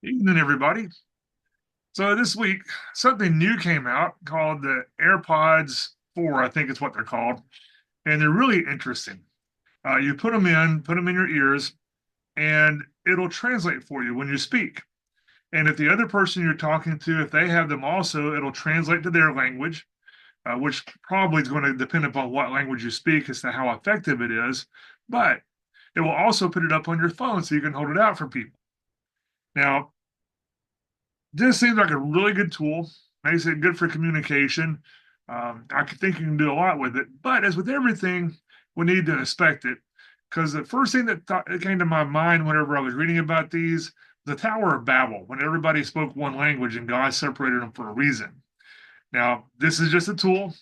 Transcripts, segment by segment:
Evening, everybody. So this week, something new came out called the AirPods 4, I think it's what they're called, and they're really interesting. You put them in your ears, and it'll translate for you when you speak. And if the other person you're talking to, if they have them also, it'll translate to their language, which probably is going to depend upon what language you speak as to how effective it is. But it will also put it up on your phone so you can hold it out for people. Now, this seems like a really good tool. Makes it good for communication. I think you can do a lot with it. But as with everything, we need to inspect it. Because the first thing that came to my mind whenever I was reading about these, the Tower of Babel, when everybody spoke one language and God separated them for a reason. Now, this is just a tool.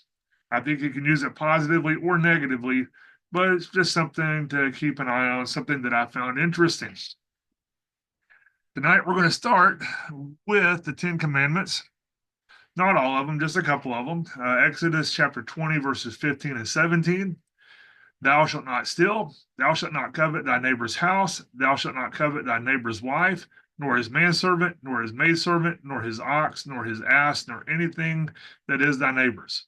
I think you can use it positively or negatively, but it's just something to keep an eye on, something that I found interesting. Tonight, we're going to start with the Ten Commandments. Not all of them, just a couple of them. Exodus chapter 20, verses 15 and 17. Thou shalt not steal. Thou shalt not covet thy neighbor's house. Thou shalt not covet thy neighbor's wife, nor his manservant, nor his maidservant, nor his ox, nor his ass, nor anything that is thy neighbor's.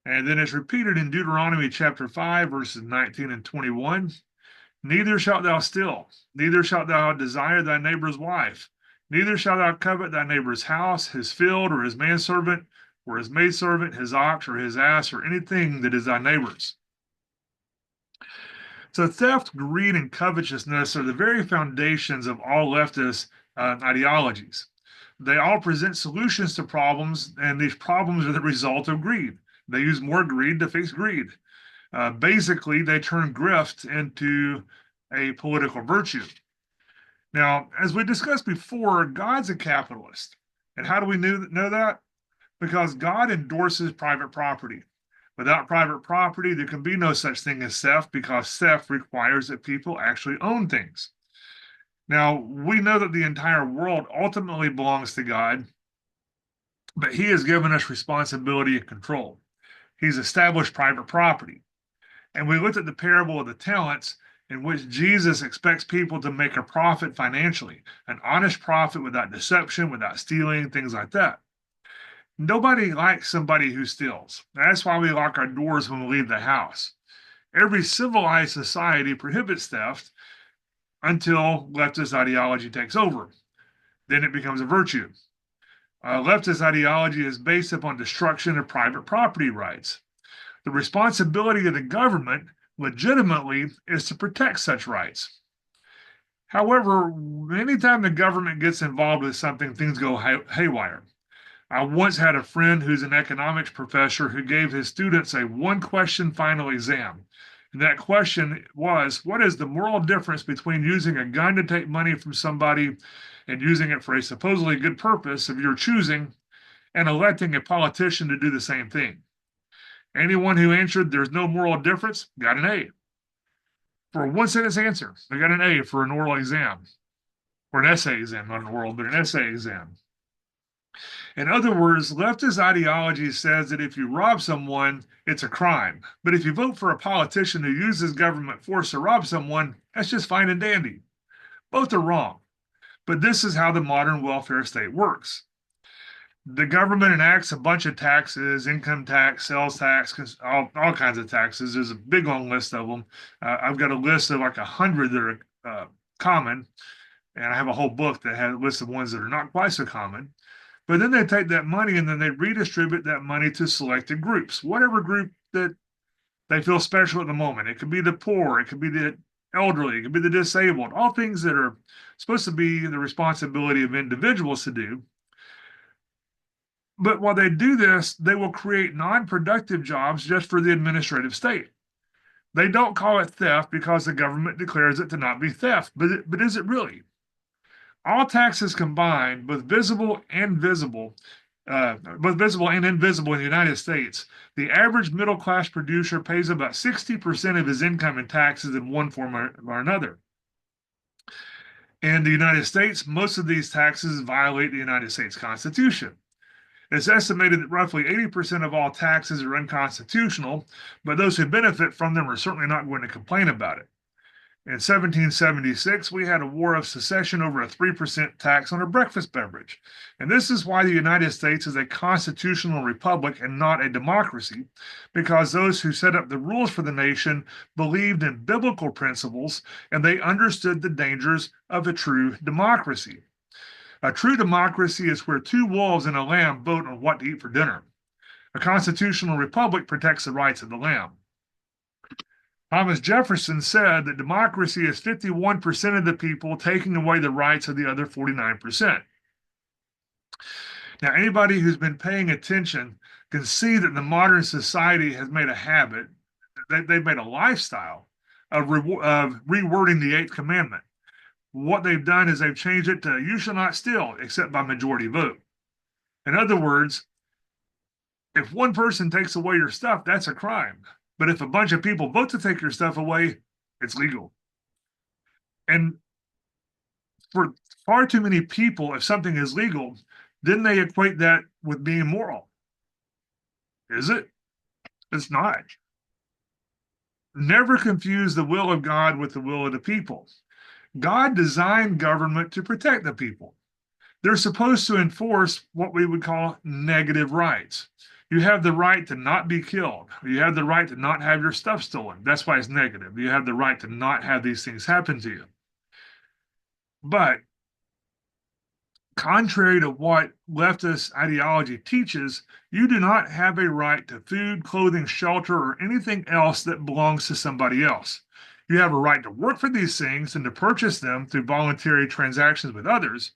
And then it's repeated in Deuteronomy chapter 5, verses 19 and 21. Neither shalt thou steal, neither shalt thou desire thy neighbor's wife, neither shalt thou covet thy neighbor's house, his field, or his manservant, or his maidservant, his ox, or his ass, or anything that is thy neighbor's. So theft, greed, and covetousness are the very foundations of all leftist ideologies. They all present solutions to problems, and these problems are the result of greed. They use more greed to fix greed. Basically, they turn grift into a political virtue. Now, as we discussed before, God's a capitalist. And how do we know that? Because God endorses private property. Without private property, there can be no such thing as theft because theft requires that people actually own things. Now, we know that the entire world ultimately belongs to God, but He has given us responsibility and control. He's established private property. And we looked at the parable of the talents, in which Jesus expects people to make a profit financially, an honest profit without deception, without stealing, things like that. Nobody likes somebody who steals. That's why we lock our doors when we leave the house. Every civilized society prohibits theft until leftist ideology takes over. Then it becomes a virtue. Leftist ideology is based upon destruction of private property rights. The responsibility of the government legitimately is to protect such rights. However, anytime the government gets involved with something, things go haywire. I once had a friend who's an economics professor who gave his students a one question final exam. And that question was, what is the moral difference between using a gun to take money from somebody and using it for a supposedly good purpose of your choosing and electing a politician to do the same thing? Anyone who answered there's no moral difference got an A. For a one sentence answer, they got an A for an oral exam, or an essay exam, not an oral, but an essay exam. In other words, leftist ideology says that if you rob someone, it's a crime. But if you vote for a politician who uses government force to rob someone, that's just fine and dandy. Both are wrong. But this is how the modern welfare state works. The government enacts a bunch of taxes, income tax, sales tax, all kinds of taxes. There's a big long list of them. I've got a list of like 100 that are common, and I have a whole book that has a list of ones that are not quite so common. But then they take that money and then they redistribute that money to selected groups, whatever group that they feel special at the moment. It could be the poor, it could be the elderly, it could be the disabled, all things that are supposed to be the responsibility of individuals to do. But while they do this, they will create non-productive jobs just for the administrative state. They don't call it theft because the government declares it to not be theft, but is it really? All taxes combined, both visible and invisible in the United States, the average middle class producer pays about 60% of his income in taxes in one form or another. In the United States, most of these taxes violate the United States Constitution. It's estimated that roughly 80% of all taxes are unconstitutional, but those who benefit from them are certainly not going to complain about it. In 1776, we had a war of secession over a 3% tax on a breakfast beverage. And this is why the United States is a constitutional republic and not a democracy, because those who set up the rules for the nation believed in biblical principles and they understood the dangers of a true democracy. A true democracy is where two wolves and a lamb vote on what to eat for dinner. A constitutional republic protects the rights of the lamb. Thomas Jefferson said that democracy is 51% of the people taking away the rights of the other 49%. Now, anybody who's been paying attention can see that the modern society has made a habit, they've made a lifestyle of rewording the Eighth Commandment. What they've done is they've changed it to "you shall not steal except by majority vote." In other words, if one person takes away your stuff, that's a crime. But if a bunch of people vote to take your stuff away, it's legal. And for far too many people, if something is legal, then they equate that with being moral. Is it? It's not. Never confuse the will of God with the will of the people. God designed government to protect the people. They're supposed to enforce what we would call negative rights. You have the right to not be killed. You have the right to not have your stuff stolen. That's why it's negative. You have the right to not have these things happen to you. But contrary to what leftist ideology teaches, you do not have a right to food, clothing, shelter, or anything else that belongs to somebody else. You have a right to work for these things and to purchase them through voluntary transactions with others,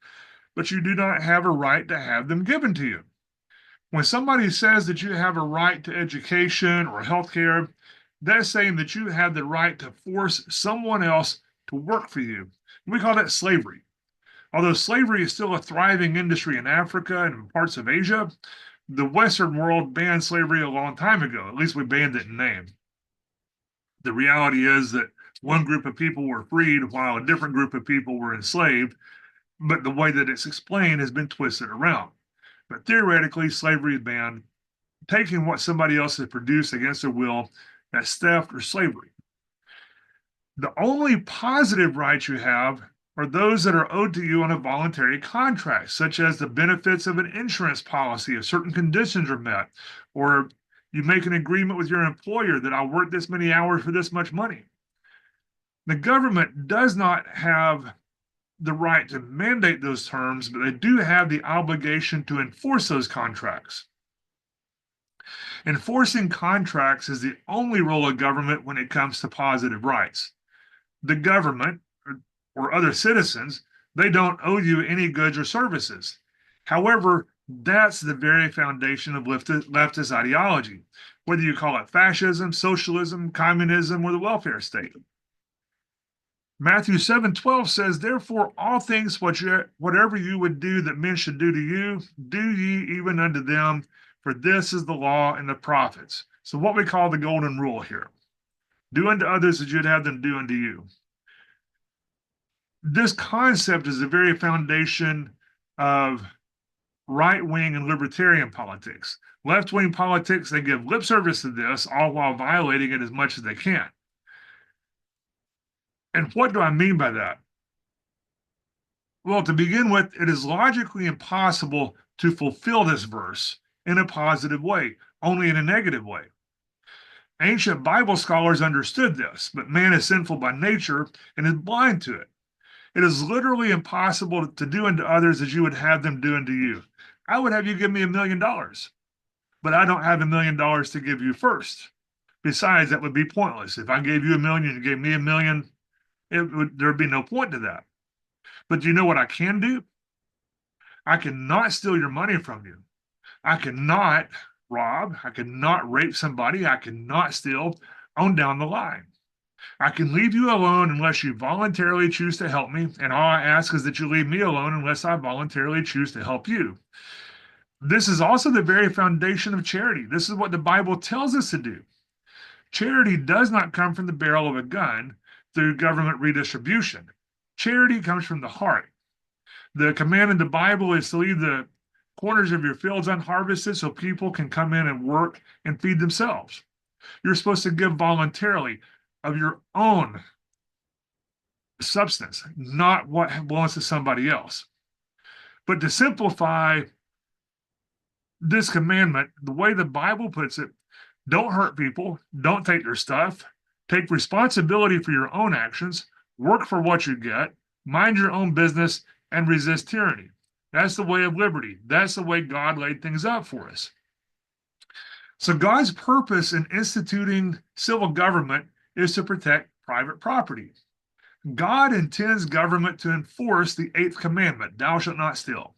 but you do not have a right to have them given to you. When somebody says that you have a right to education or healthcare, that's saying that you have the right to force someone else to work for you. We call that slavery. Although slavery is still a thriving industry in Africa and in parts of Asia, the Western world banned slavery a long time ago. At least we banned it in name. The reality is that one group of people were freed while a different group of people were enslaved, but the way that it's explained has been twisted around. But theoretically, slavery is banned. Taking what somebody else has produced against their will, that's theft or slavery. The only positive rights you have are those that are owed to you on a voluntary contract, such as the benefits of an insurance policy if certain conditions are met, or you make an agreement with your employer that I'll work this many hours for this much money. The government does not have the right to mandate those terms, but they do have the obligation to enforce those contracts. Enforcing contracts is the only role of government when it comes to positive rights. The government or other citizens, they don't owe you any goods or services. However, that's the very foundation of leftist ideology, whether you call it fascism, socialism, communism, or the welfare state. Matthew 7:12 says, "Therefore all things whatever you would do that men should do to you, do ye even unto them, for this is the law and the prophets." So what we call the golden rule here. Do unto others as you'd have them do unto you. This concept is the very foundation of right-wing and libertarian politics. Left-wing politics, they give lip service to this, all while violating it as much as they can. And what do I mean by that? Well, to begin with, it is logically impossible to fulfill this verse in a positive way, only in a negative way. Ancient Bible scholars understood this, but man is sinful by nature and is blind to it. It is literally impossible to do unto others as you would have them do unto you. I would have you give me $1 million, but I don't have $1 million to give you first. Besides, that would be pointless. If I gave you $1 million and you gave me $1 million, there'd be no point to that. But you know what I can do? I cannot steal your money from you. I cannot rob. I cannot rape somebody. I cannot steal on down the line. I can leave you alone unless you voluntarily choose to help me, and all I ask is that you leave me alone unless I voluntarily choose to help you. This is also the very foundation of charity. This is what the Bible tells us to do. Charity does not come from the barrel of a gun through government redistribution. Charity comes from the heart. The command in the Bible is to leave the corners of your fields unharvested so people can come in and work and feed themselves. You're supposed to give voluntarily of your own substance, not what belongs to somebody else. But to simplify this commandment, the way the Bible puts it, don't hurt people, don't take their stuff, take responsibility for your own actions, work for what you get, mind your own business, and resist tyranny. That's the way of liberty. That's the way God laid things out for us. So God's purpose in instituting civil government is to protect private property. God intends government to enforce the eighth commandment, thou shalt not steal.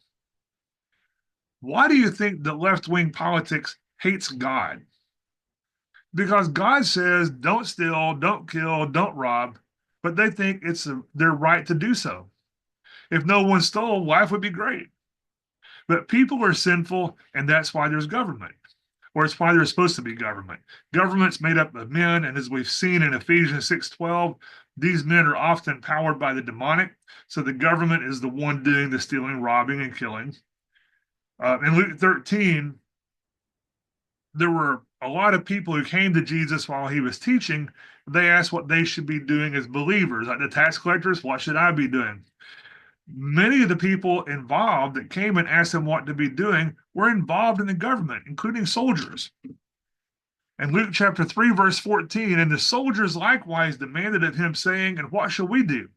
Why do you think that left-wing politics hates God? Because God says, don't steal, don't kill, don't rob, but they think it's their right to do so. If no one stole, life would be great. But people are sinful, and that's why there's government, or it's why there's supposed to be government. Government's made up of men, and as we've seen in Ephesians 6:12, these men are often powered by the demonic, so the government is the one doing the stealing, robbing, and killing. In Luke 13, there were a lot of people who came to Jesus while he was teaching. They asked what they should be doing as believers. Like the tax collectors, what should I be doing? Many of the people involved that came and asked him what to be doing were involved in the government, including soldiers. And Luke chapter 3, verse 14, and the soldiers likewise demanded of him, saying, and what shall we do?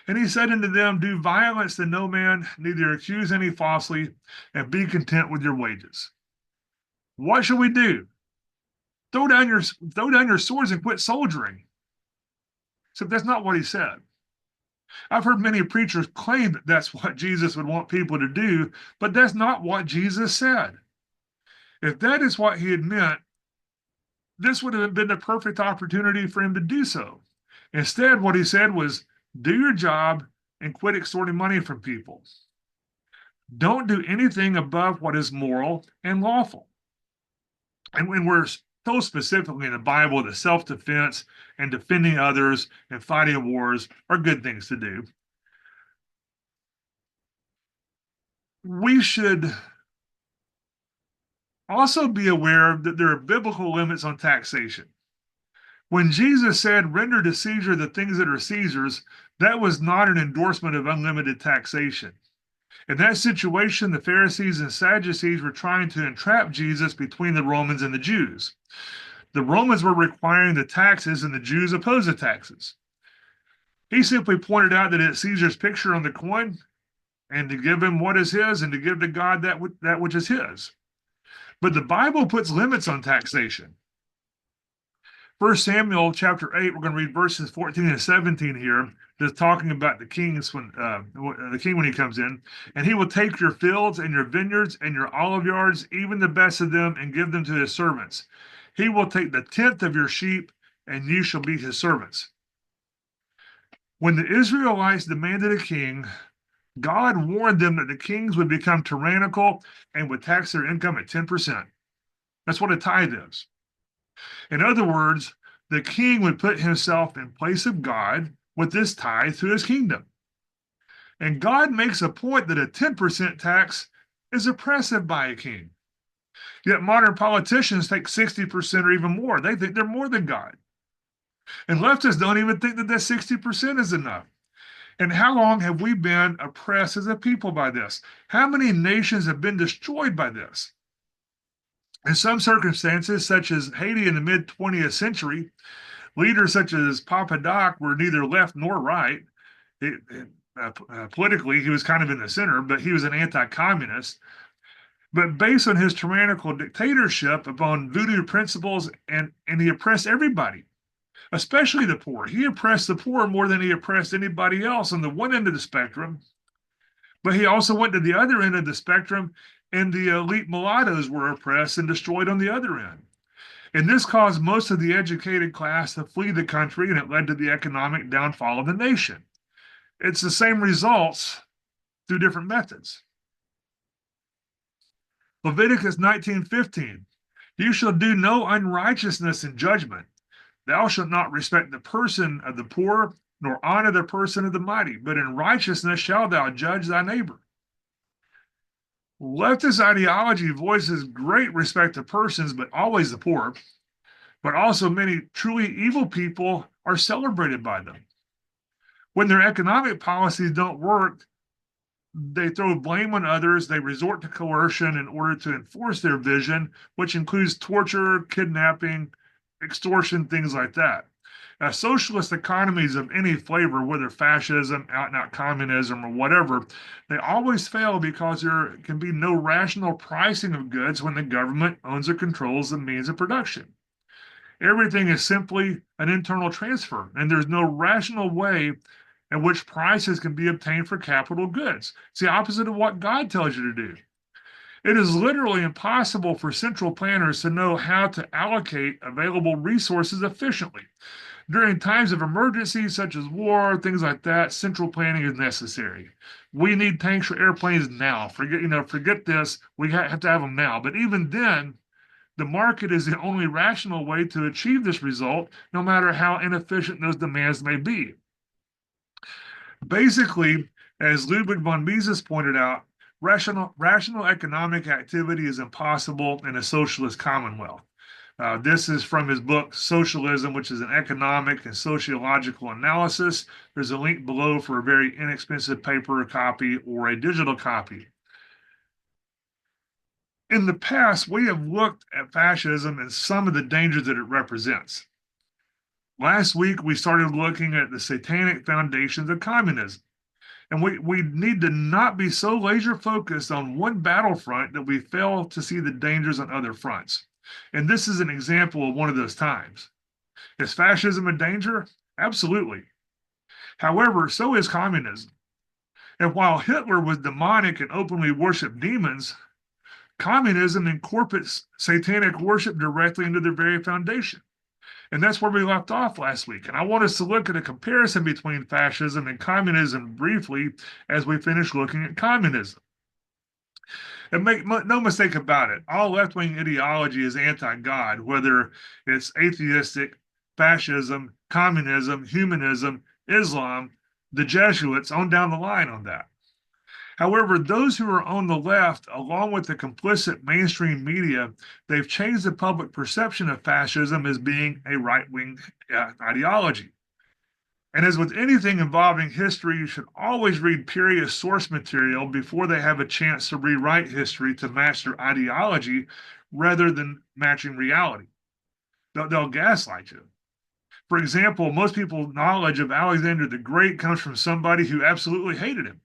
And he said unto them, do violence to no man, neither accuse any falsely, and be content with your wages. What shall we do? Throw down your swords and quit soldiering. Except that's not what he said. I've heard many preachers claim that that's what Jesus would want people to do, but that's not what Jesus said. If that is what he had meant, this would have been the perfect opportunity for him to do so. Instead, what he said was, do your job and quit extorting money from people. Don't do anything above what is moral and lawful. And when we're told specifically in the Bible that self-defense and defending others and fighting wars are good things to do, we should also be aware that there are biblical limits on taxation. When Jesus said, render to Caesar the things that are Caesar's, that was not an endorsement of unlimited taxation. In that situation, the Pharisees and Sadducees were trying to entrap Jesus between the Romans and the Jews. The Romans were requiring the taxes, and the Jews opposed the taxes. He simply pointed out that it's Caesar's picture on the coin, and to give him what is his, and to give to God that which is his. But the Bible puts limits on taxation. 1 Samuel chapter 8, we're going to read verses 14 and 17 here, just talking about the kings the king when he comes in. And he will take your fields and your vineyards and your olive yards, even the best of them, and give them to his servants. He will take the tenth of your sheep, and you shall be his servants. When the Israelites demanded a king, God warned them that the kings would become tyrannical and would tax their income at 10%. That's what a tithe is. In other words, the king would put himself in place of God with this tithe to his kingdom. And God makes a point that a 10% tax is oppressive by a king. Yet modern politicians take 60% or even more. They think they're more than God. And leftists don't even think that 60% is enough. And how long have we been oppressed as a people by this? How many nations have been destroyed by this? In some circumstances, such as Haiti in the mid-20th century, leaders such as Papa Doc were neither left nor right. Politically, he was kind of in the center, but he was an anti-communist. But based on his tyrannical dictatorship upon voodoo principles, and he oppressed everybody, especially the poor. He oppressed the poor more than he oppressed anybody else on the one end of the spectrum. But he also went to the other end of the spectrum, and the elite mulattoes were oppressed and destroyed on the other end. And this caused most of the educated class to flee the country, and it led to the economic downfall of the nation. It's the same results through different methods. Leviticus 19:15, you shall do no unrighteousness in judgment. Thou shalt not respect the person of the poor, nor honor the person of the mighty, but in righteousness shalt thou judge thy neighbor. Leftist ideology voices great respect to persons, but always the poor. But also many truly evil people are celebrated by them. When their economic policies don't work, they throw blame on others. They resort to coercion in order to enforce their vision, which includes torture, kidnapping, extortion, things like that. Socialist economies of any flavor, whether fascism, out and out communism, or whatever, they always fail because there can be no rational pricing of goods when the government owns or controls the means of production. Everything is simply an internal transfer, and there's no rational way in which prices can be obtained for capital goods. It's the opposite of what God tells you to do. It is literally impossible for central planners to know how to allocate available resources efficiently. During times of emergency, such as war, things like that, central planning is necessary. We need tanks for airplanes now. Forget this. We have to have them now. But even then, the market is the only rational way to achieve this result, no matter how inefficient those demands may be. Basically, as Ludwig von Mises pointed out, rational economic activity is impossible in a socialist commonwealth. This is from his book, Socialism, which is an economic and sociological analysis. There's a link below for a very inexpensive paper copy or a digital copy. In the past, we have looked at fascism and some of the dangers that it represents. Last week, we started looking at the satanic foundations of communism. And we need to not be so laser focused on one battlefront that we fail to see the dangers on other fronts. And this is an example of one of those times. Is fascism a danger? Absolutely. However, so is communism. And while Hitler was demonic and openly worshiped demons, communism incorporates satanic worship directly into their very foundation. And that's where we left off last week. And I want us to look at a comparison between fascism and communism briefly as we finish looking at communism. And make no mistake about it, all left wing ideology is anti God, whether it's atheistic, fascism, communism, humanism, Islam, the Jesuits, on down the line on that. However, those who are on the left, along with the complicit mainstream media, they've changed the public perception of fascism as being a right-wing ideology. And as with anything involving history, you should always read period source material before they have a chance to rewrite history to match their ideology rather than matching reality. They'll gaslight you. For example, most people's knowledge of Alexander the Great comes from somebody who absolutely hated him.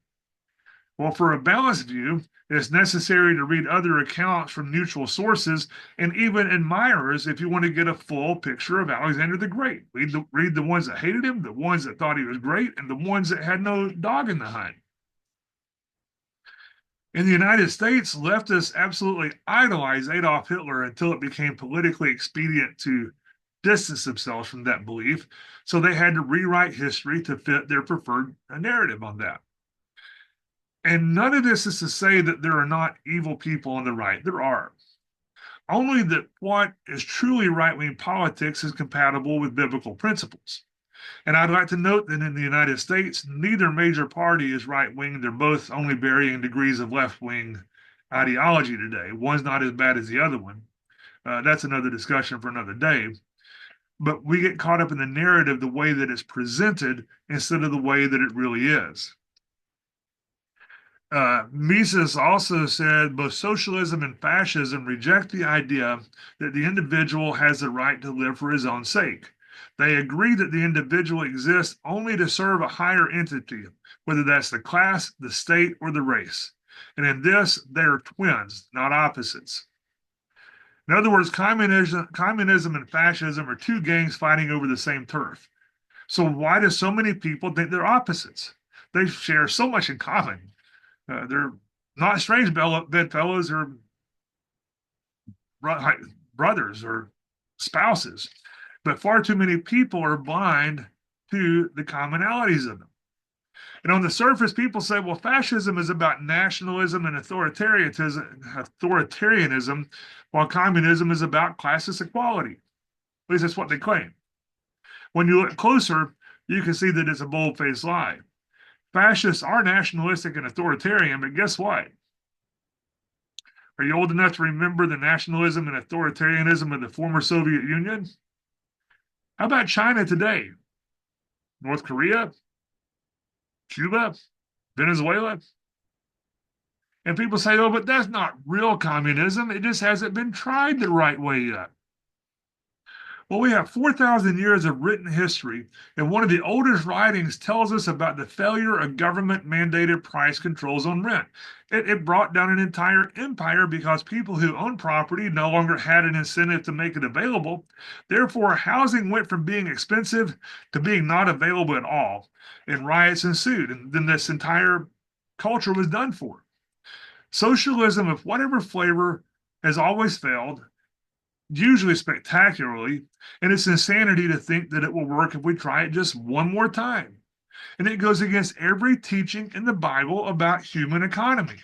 Well, for a balanced view, it's necessary to read other accounts from neutral sources and even admirers if you want to get a full picture of Alexander the Great. Read the ones that hated him, the ones that thought he was great, and the ones that had no dog in the hunt. In the United States, leftists absolutely idolized Adolf Hitler until it became politically expedient to distance themselves from that belief, so they had to rewrite history to fit their preferred narrative on that. And none of this is to say that there are not evil people on the right. There are. Only that what is truly right-wing politics is compatible with biblical principles. And I'd like to note that in the United States, neither major party is right-wing. They're both only varying degrees of left-wing ideology today. One's not as bad as the other one. That's another discussion for another day. But we get caught up in the narrative the way that it's presented instead of the way that it really is. Mises also said both socialism and fascism reject the idea that the individual has the right to live for his own sake. They agree that the individual exists only to serve a higher entity, whether that's the class, the state, or the race. And in this, they are twins, not opposites. In other words, communism and fascism are two gangs fighting over the same turf. So why do so many people think they're opposites? They share so much in common. They're not strange bedfellows or brothers or spouses, but far too many people are blind to the commonalities of them. And on the surface, people say, well, fascism is about nationalism and authoritarianism, while communism is about classist equality. At least that's what they claim. When you look closer, you can see that it's a bold-faced lie. Fascists are nationalistic and authoritarian, but guess what? Are you old enough to remember the nationalism and authoritarianism of the former Soviet Union? How about China today? North Korea? Cuba, Venezuela. And people say, oh, but that's not real communism. It just hasn't been tried the right way yet. Well, we have 4,000 years of written history, and one of the oldest writings tells us about the failure of government mandated price controls on rent. It brought down an entire empire because people who owned property no longer had an incentive to make it available. Therefore, housing went from being expensive to being not available at all, and riots ensued, and then this entire culture was done for. Socialism of whatever flavor has always failed, usually spectacularly, and it's insanity to think that it will work if we try it just one more time. And it goes against every teaching in the Bible about human economy.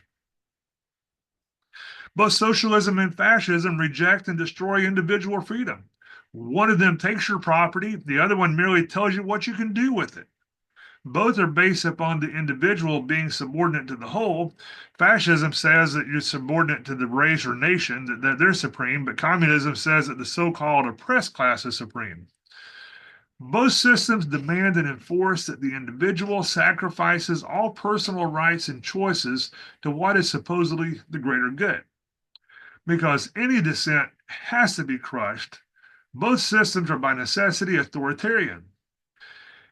Both socialism and fascism reject and destroy individual freedom. One of them takes your property, the other one merely tells you what you can do with it. Both are based upon the individual being subordinate to the whole. Fascism says that you're subordinate to the race or nation, that they're supreme, but communism says that the so-called oppressed class is supreme. Both systems demand and enforce that the individual sacrifices all personal rights and choices to what is supposedly the greater good. Because any dissent has to be crushed, both systems are by necessity authoritarian.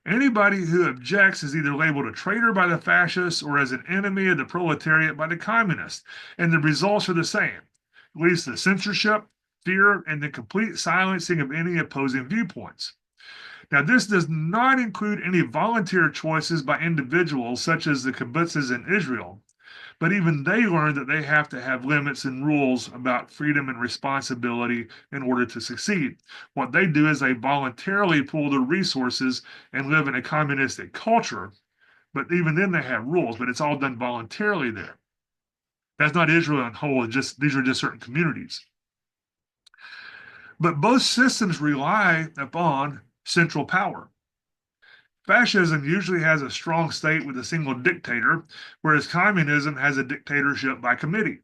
Anybody who objects is either labeled a traitor by the fascists or as an enemy of the proletariat by the communists, and the results are the same. It leads to censorship, fear, and the complete silencing of any opposing viewpoints. Now, this does not include any volunteer choices by individuals, such as the kibbutzes in Israel, but even they learn that they have to have limits and rules about freedom and responsibility in order to succeed. What they do is they voluntarily pool their resources and live in a communistic culture, but even then they have rules, but it's all done voluntarily there. That's not Israel in whole, these are just certain communities. But both systems rely upon central power. Fascism usually has a strong state with a single dictator, whereas communism has a dictatorship by committee.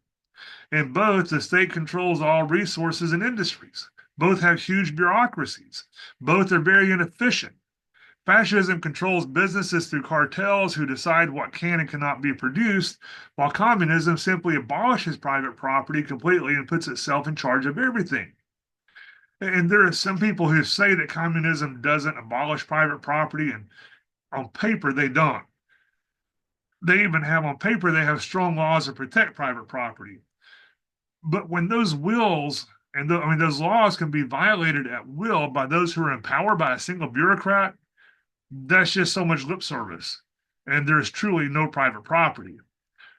In both, the state controls all resources and industries. Both have huge bureaucracies. Both are very inefficient. Fascism controls businesses through cartels who decide what can and cannot be produced, while communism simply abolishes private property completely and puts itself in charge of everything. And there are some people who say that communism doesn't abolish private property, and on paper, they don't. They even have on paper, they have strong laws to protect private property. But when those wills and those laws can be violated at will by those who are empowered by a single bureaucrat, that's just so much lip service. And there's truly no private property.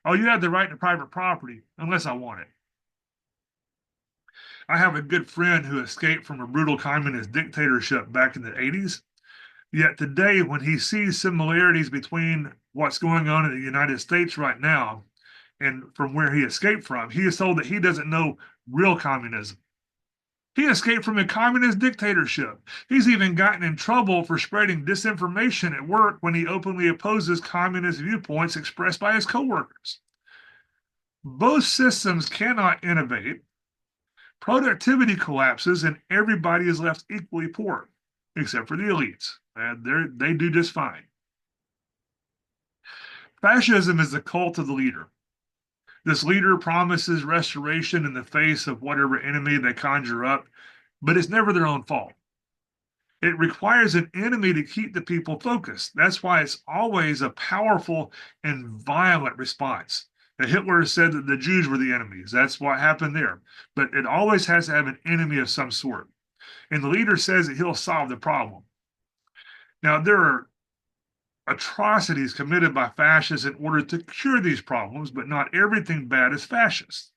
Oh, you have the right to private property unless I want it. I have a good friend who escaped from a brutal communist dictatorship back in the 80s. Yet today, when he sees similarities between what's going on in the United States right now and from where he escaped from, he is told that he doesn't know real communism. He escaped from a communist dictatorship. He's even gotten in trouble for spreading disinformation at work when he openly opposes communist viewpoints expressed by his coworkers. Both systems cannot innovate. Productivity collapses and everybody is left equally poor, except for the elites. And they do just fine. Fascism is the cult of the leader. This leader promises restoration in the face of whatever enemy they conjure up, but it's never their own fault. It requires an enemy to keep the people focused. That's why it's always a powerful and violent response. Hitler said that the Jews were the enemies. That's what happened there. But it always has to have an enemy of some sort. And the leader says that he'll solve the problem. Now, there are atrocities committed by fascists in order to cure these problems, but not everything bad is fascist.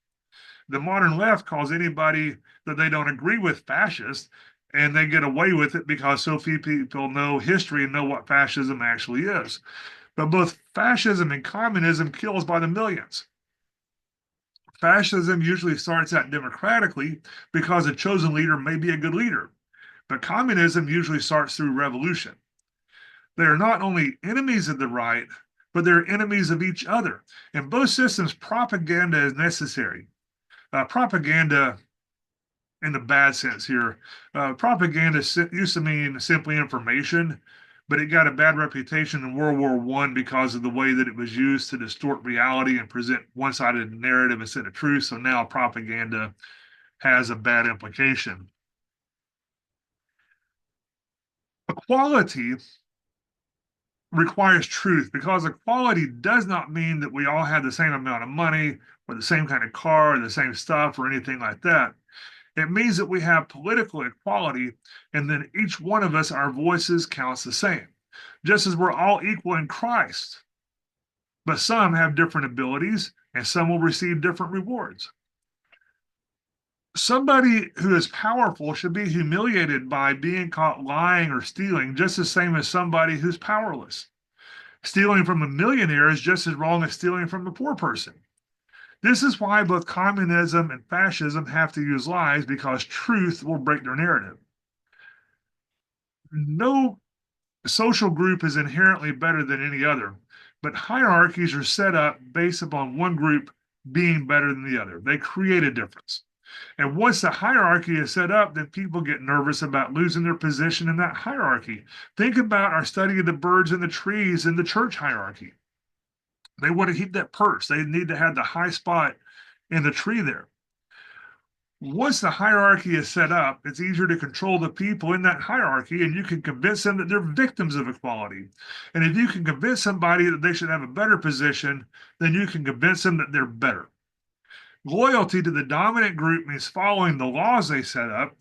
The modern left calls anybody that they don't agree with fascist, and they get away with it because so few people know history and know what fascism actually is. But both fascism and communism kills by the millions. Fascism usually starts out democratically because a chosen leader may be a good leader, but communism usually starts through revolution. They are not only enemies of the right, but they're enemies of each other. In both systems, propaganda is necessary. Propaganda, in the bad sense here, propaganda used to mean simply information, but it got a bad reputation in World War I because of the way that it was used to distort reality and present one-sided narrative instead of truth. So now propaganda has a bad implication. Equality requires truth because equality does not mean that we all have the same amount of money or the same kind of car or the same stuff or anything like that. It means that we have political equality, and then each one of us, our voices counts the same, just as we're all equal in Christ. But some have different abilities, and some will receive different rewards. Somebody who is powerful should be humiliated by being caught lying or stealing, just the same as somebody who's powerless. Stealing from a millionaire is just as wrong as stealing from a poor person. This is why both communism and fascism have to use lies, because truth will break their narrative. No social group is inherently better than any other, but hierarchies are set up based upon one group being better than the other. They create a difference. And once the hierarchy is set up, then people get nervous about losing their position in that hierarchy. Think about our study of the birds and the trees in the church hierarchy. They want to keep that perch. They need to have the high spot in the tree there. Once the hierarchy is set up, it's easier to control the people in that hierarchy, and you can convince them that they're victims of equality. And if you can convince somebody that they should have a better position, then you can convince them that they're better. Loyalty to the dominant group means following the laws they set up.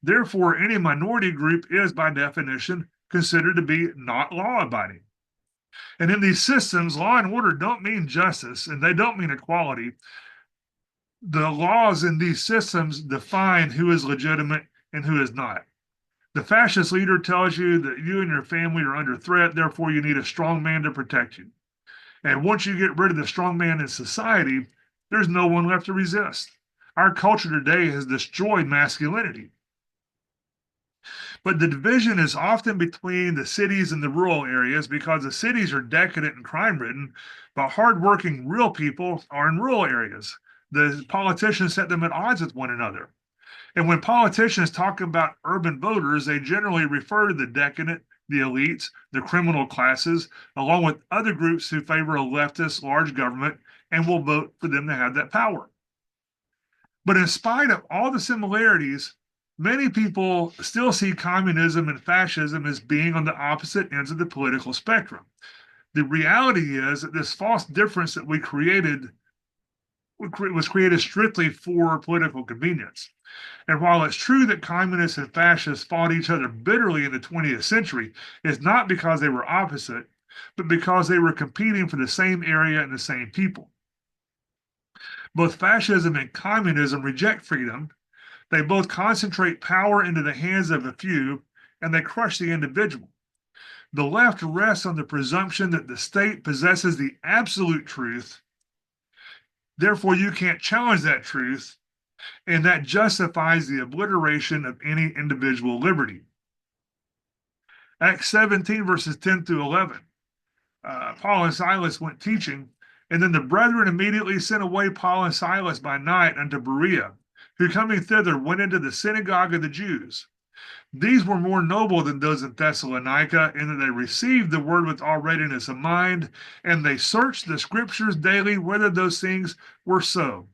Therefore, any minority group is, by definition, considered to be not law-abiding. And in these systems, law and order don't mean justice, and they don't mean equality. The laws in these systems define who is legitimate and who is not. The fascist leader tells you that you and your family are under threat, therefore you need a strong man to protect you. And once you get rid of the strong man in society, there's no one left to resist. Our culture today has destroyed masculinity. But the division is often between the cities and the rural areas because the cities are decadent and crime-ridden, but hardworking real people are in rural areas. The politicians set them at odds with one another. And when politicians talk about urban voters, they generally refer to the decadent, the elites, the criminal classes, along with other groups who favor a leftist large government and will vote for them to have that power. But in spite of all the similarities, many people still see communism and fascism as being on the opposite ends of the political spectrum. The reality is that this false difference that we created was created strictly for political convenience. And while it's true that communists and fascists fought each other bitterly in the 20th century, it's not because they were opposite, but because they were competing for the same area and the same people. Both fascism and communism reject freedom. They both concentrate power into the hands of a few, and they crush the individual. The left rests on the presumption that the state possesses the absolute truth. Therefore, you can't challenge that truth, and that justifies the obliteration of any individual liberty. Acts 17, verses 10 through 11. Paul and Silas went teaching, and then the brethren immediately sent away Paul and Silas by night unto Berea, who coming thither went into the synagogue of the Jews. These were more noble than those in Thessalonica, in that they received the word with all readiness of mind, and they searched the scriptures daily whether those things were so.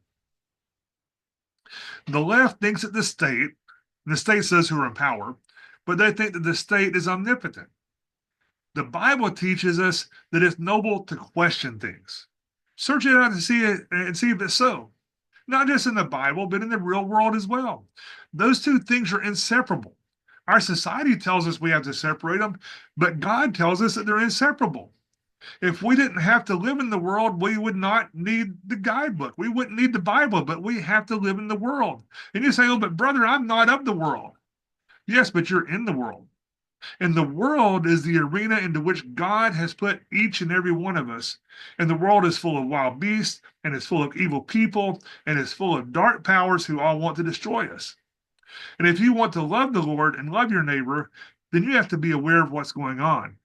The left thinks that the state says who are in power, but they think that the state is omnipotent. The Bible teaches us that it's noble to question things. Search it out and see if it's so. Not just in the Bible, but in the real world as well. Those two things are inseparable. Our society tells us we have to separate them, but God tells us that they're inseparable. If we didn't have to live in the world, we would not need the guidebook. We wouldn't need the Bible, but we have to live in the world. And you say, oh, but brother, I'm not of the world. Yes, but you're in the world. And the world is the arena into which God has put each and every one of us. And the world is full of wild beasts, and it's full of evil people, and it's full of dark powers who all want to destroy us. And if you want to love the Lord and love your neighbor, then you have to be aware of what's going on.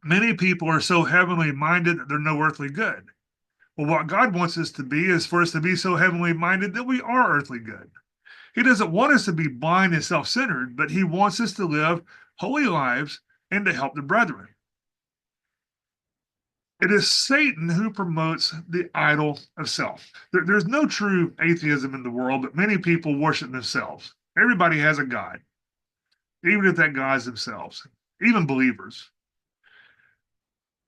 Many people are so heavenly minded that they're no earthly good. Well, what God wants us to be is for us to be so heavenly minded that we are earthly good. He doesn't want us to be blind and self-centered, but he wants us to live holy lives and to help the brethren. It is Satan who promotes the idol of self. There's no true atheism in the world, but many people worship themselves. Everybody has a God, even if that God is themselves, even believers.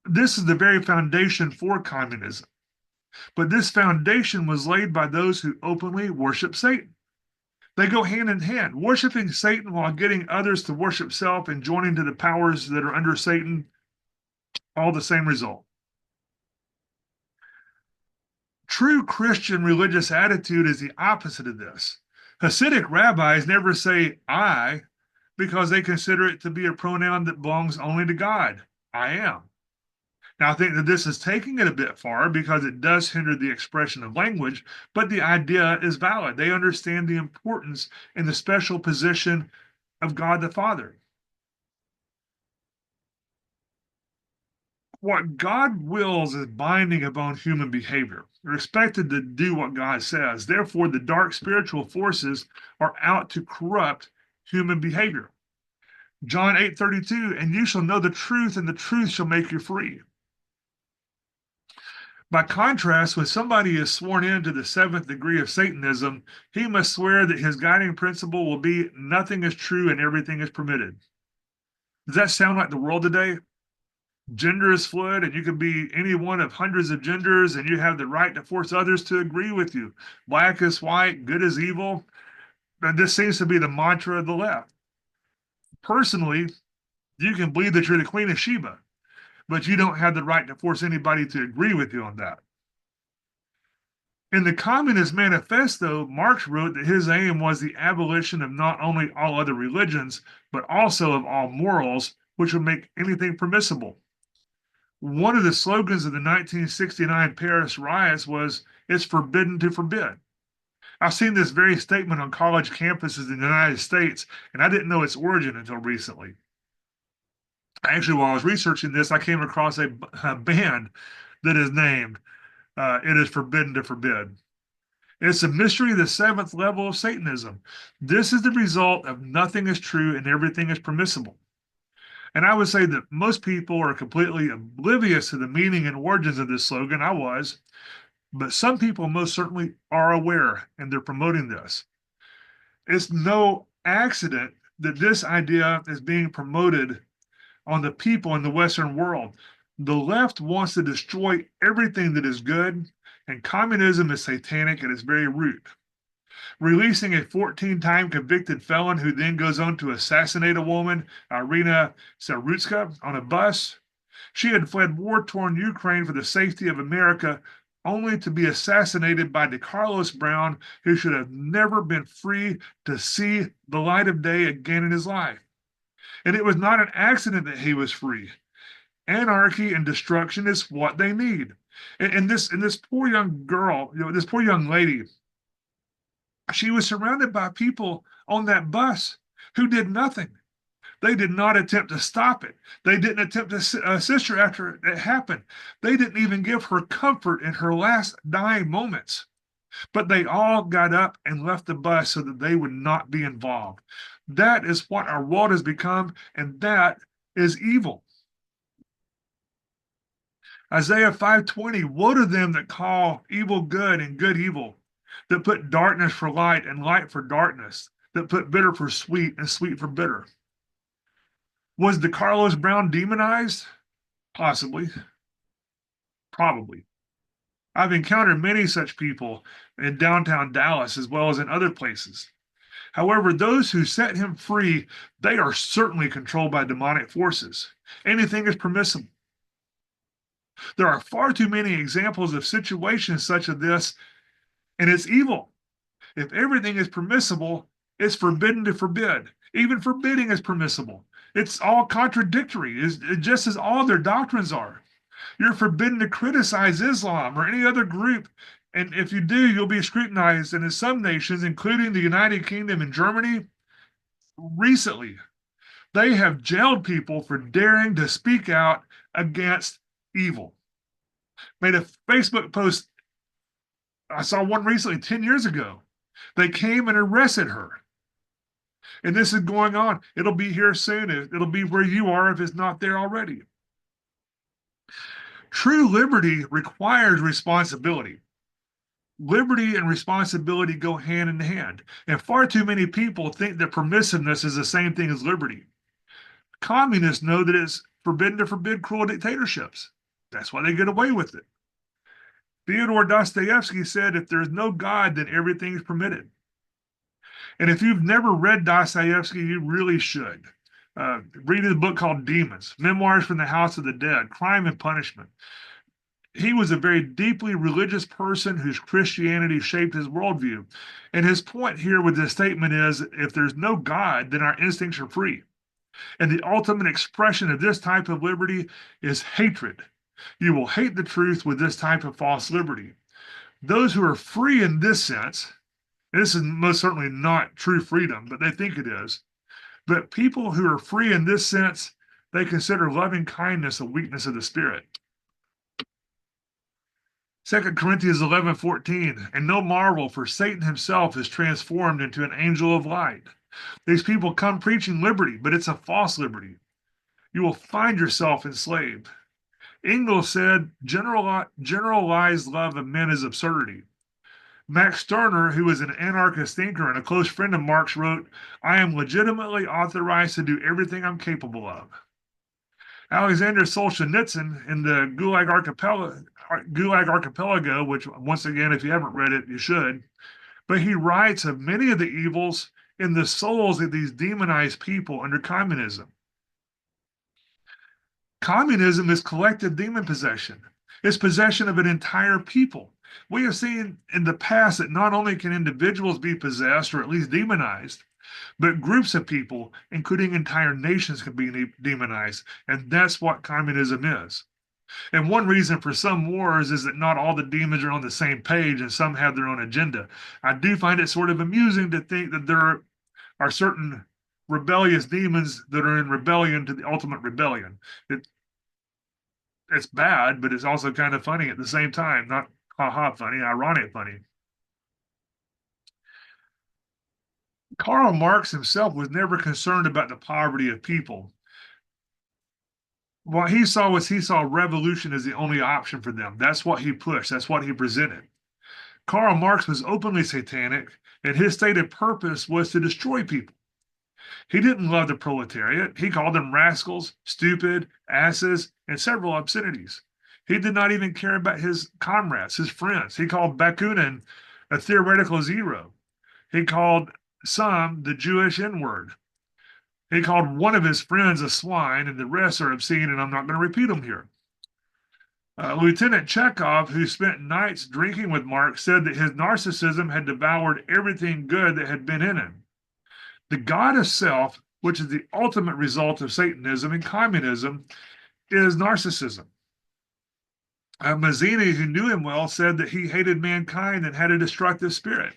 This is the very foundation for communism. But this foundation was laid by those who openly worship Satan. They go hand in hand, worshiping Satan while getting others to worship self and joining to the powers that are under Satan, all the same result. True Christian religious attitude is the opposite of this. Hasidic rabbis never say I because they consider it to be a pronoun that belongs only to God. I am. Now, I think that this is taking it a bit far because it does hinder the expression of language, but the idea is valid. They understand the importance and the special position of God the Father. What God wills is binding upon human behavior. We're expected to do what God says. Therefore, the dark spiritual forces are out to corrupt human behavior. John 8:32, and you shall know the truth, and the truth shall make you free. By contrast, when somebody is sworn into the seventh degree of Satanism, he must swear that his guiding principle will be nothing is true and everything is permitted. Does that sound like the world today? Gender is fluid, and you can be any one of hundreds of genders, and you have the right to force others to agree with you. Black is white, good is evil. And this seems to be the mantra of the left. Personally, you can believe that you're the Queen of Sheba, but you don't have the right to force anybody to agree with you on that. In the Communist Manifesto, Marx wrote that his aim was the abolition of not only all other religions, but also of all morals, which would make anything permissible. One of the slogans of the 1969 Paris riots was, "It's forbidden to forbid." I've seen this very statement on college campuses in the United States, and I didn't know its origin until recently. Actually, while I was researching this, I came across a band that is named It Is Forbidden to Forbid. It's a mystery of the seventh level of Satanism. This is the result of nothing is true and everything is permissible. And I would say that most people are completely oblivious to the meaning and origins of this slogan. I was, but some people most certainly are aware, and they're promoting this. It's no accident that this idea is being promoted on the people in the Western world. The left wants to destroy everything that is good, and communism is satanic at its very root. Releasing a 14-time convicted felon who then goes on to assassinate a woman, Irina Sarutska, on a bus. She had fled war-torn Ukraine for the safety of America, only to be assassinated by DeCarlos Brown, who should have never been free to see the light of day again in his life. And it was not an accident that he was free. Anarchy and destruction is what they need. And this poor young girl, this poor young lady, she was surrounded by people on that bus who did nothing. They did not attempt to stop it. They didn't attempt to assist her after it happened. They didn't even give her comfort in her last dying moments. But they all got up and left the bus so that they would not be involved. That is what our world has become, and that is evil. Isaiah 5:20, woe to them that call evil good and good evil, that put darkness for light and light for darkness, that put bitter for sweet and sweet for bitter. Was DeCarlos Brown demonized? Possibly. Probably. I've encountered many such people in downtown Dallas as well as in other places. However, those who set him free, they are certainly controlled by demonic forces. Anything is permissible. There are far too many examples of situations such as this, and it's evil. If everything is permissible, it's forbidden to forbid. Even forbidding is permissible. It's all contradictory, just as all their doctrines are. You're forbidden to criticize Islam or any other group, and if you do, you'll be scrutinized. And in some nations, including the United Kingdom and Germany, recently, they have jailed people for daring to speak out against evil. Made a Facebook post. I saw one recently 10 years ago. They came and arrested her. And this is going on. It'll be here soon. It'll be where you are if it's not there already. True liberty requires responsibility. Liberty and responsibility go hand in hand, and far too many people think that permissiveness is the same thing as liberty. Communists know that it's forbidden to forbid cruel dictatorships. That's why they get away with it. Fyodor Dostoevsky said, if there's no God, then everything is permitted. And if you've never read Dostoevsky, you really should. Read his book called Demons, Memoirs from the House of the Dead, Crime and Punishment. He was a very deeply religious person whose Christianity shaped his worldview. And his point here with this statement is, if there's no God, then our instincts are free. And the ultimate expression of this type of liberty is hatred. You will hate the truth with this type of false liberty. Those who are free in this sense, this is most certainly not true freedom, but they think it is. But people who are free in this sense, they consider loving kindness a weakness of the spirit. 2 Corinthians 11:14, and no marvel, for Satan himself is transformed into an angel of light. These people come preaching liberty, but it's a false liberty. You will find yourself enslaved. Engels said, generalized love of men is absurdity. Max Stirner, who was an anarchist thinker and a close friend of Marx, wrote, I am legitimately authorized to do everything I'm capable of. Alexander Solzhenitsyn in the Gulag Archipelago, which, once again, if you haven't read it, you should, but he writes of many of the evils in the souls of these demonized people under communism. Communism is collective demon possession. It's possession of an entire people. We have seen in the past that not only can individuals be possessed or at least demonized, but groups of people, including entire nations, can be demonized. And that's what communism is. And one reason for some wars is that not all the demons are on the same page and some have their own agenda. I do find it sort of amusing to think that there are certain rebellious demons that are in rebellion to the ultimate rebellion. It's bad, but it's also kind of funny at the same time. Not haha funny, ironic funny. Karl Marx himself was never concerned about the poverty of people. What he saw was revolution as the only option for them. That's what he pushed. That's what he presented. Karl Marx was openly satanic, and his stated purpose was to destroy people. He didn't love the proletariat. He called them rascals, stupid, asses, and several obscenities. He did not even care about his comrades, his friends. He called Bakunin a theoretical zero. He called some the Jewish N-word. He called one of his friends a swine, and the rest are obscene, and I'm not going to repeat them here. Lieutenant Chekhov, who spent nights drinking with Marx, said that his narcissism had devoured everything good that had been in him. The God of self, which is the ultimate result of Satanism and communism, is narcissism. Mazzini, who knew him well, said that he hated mankind and had a destructive spirit.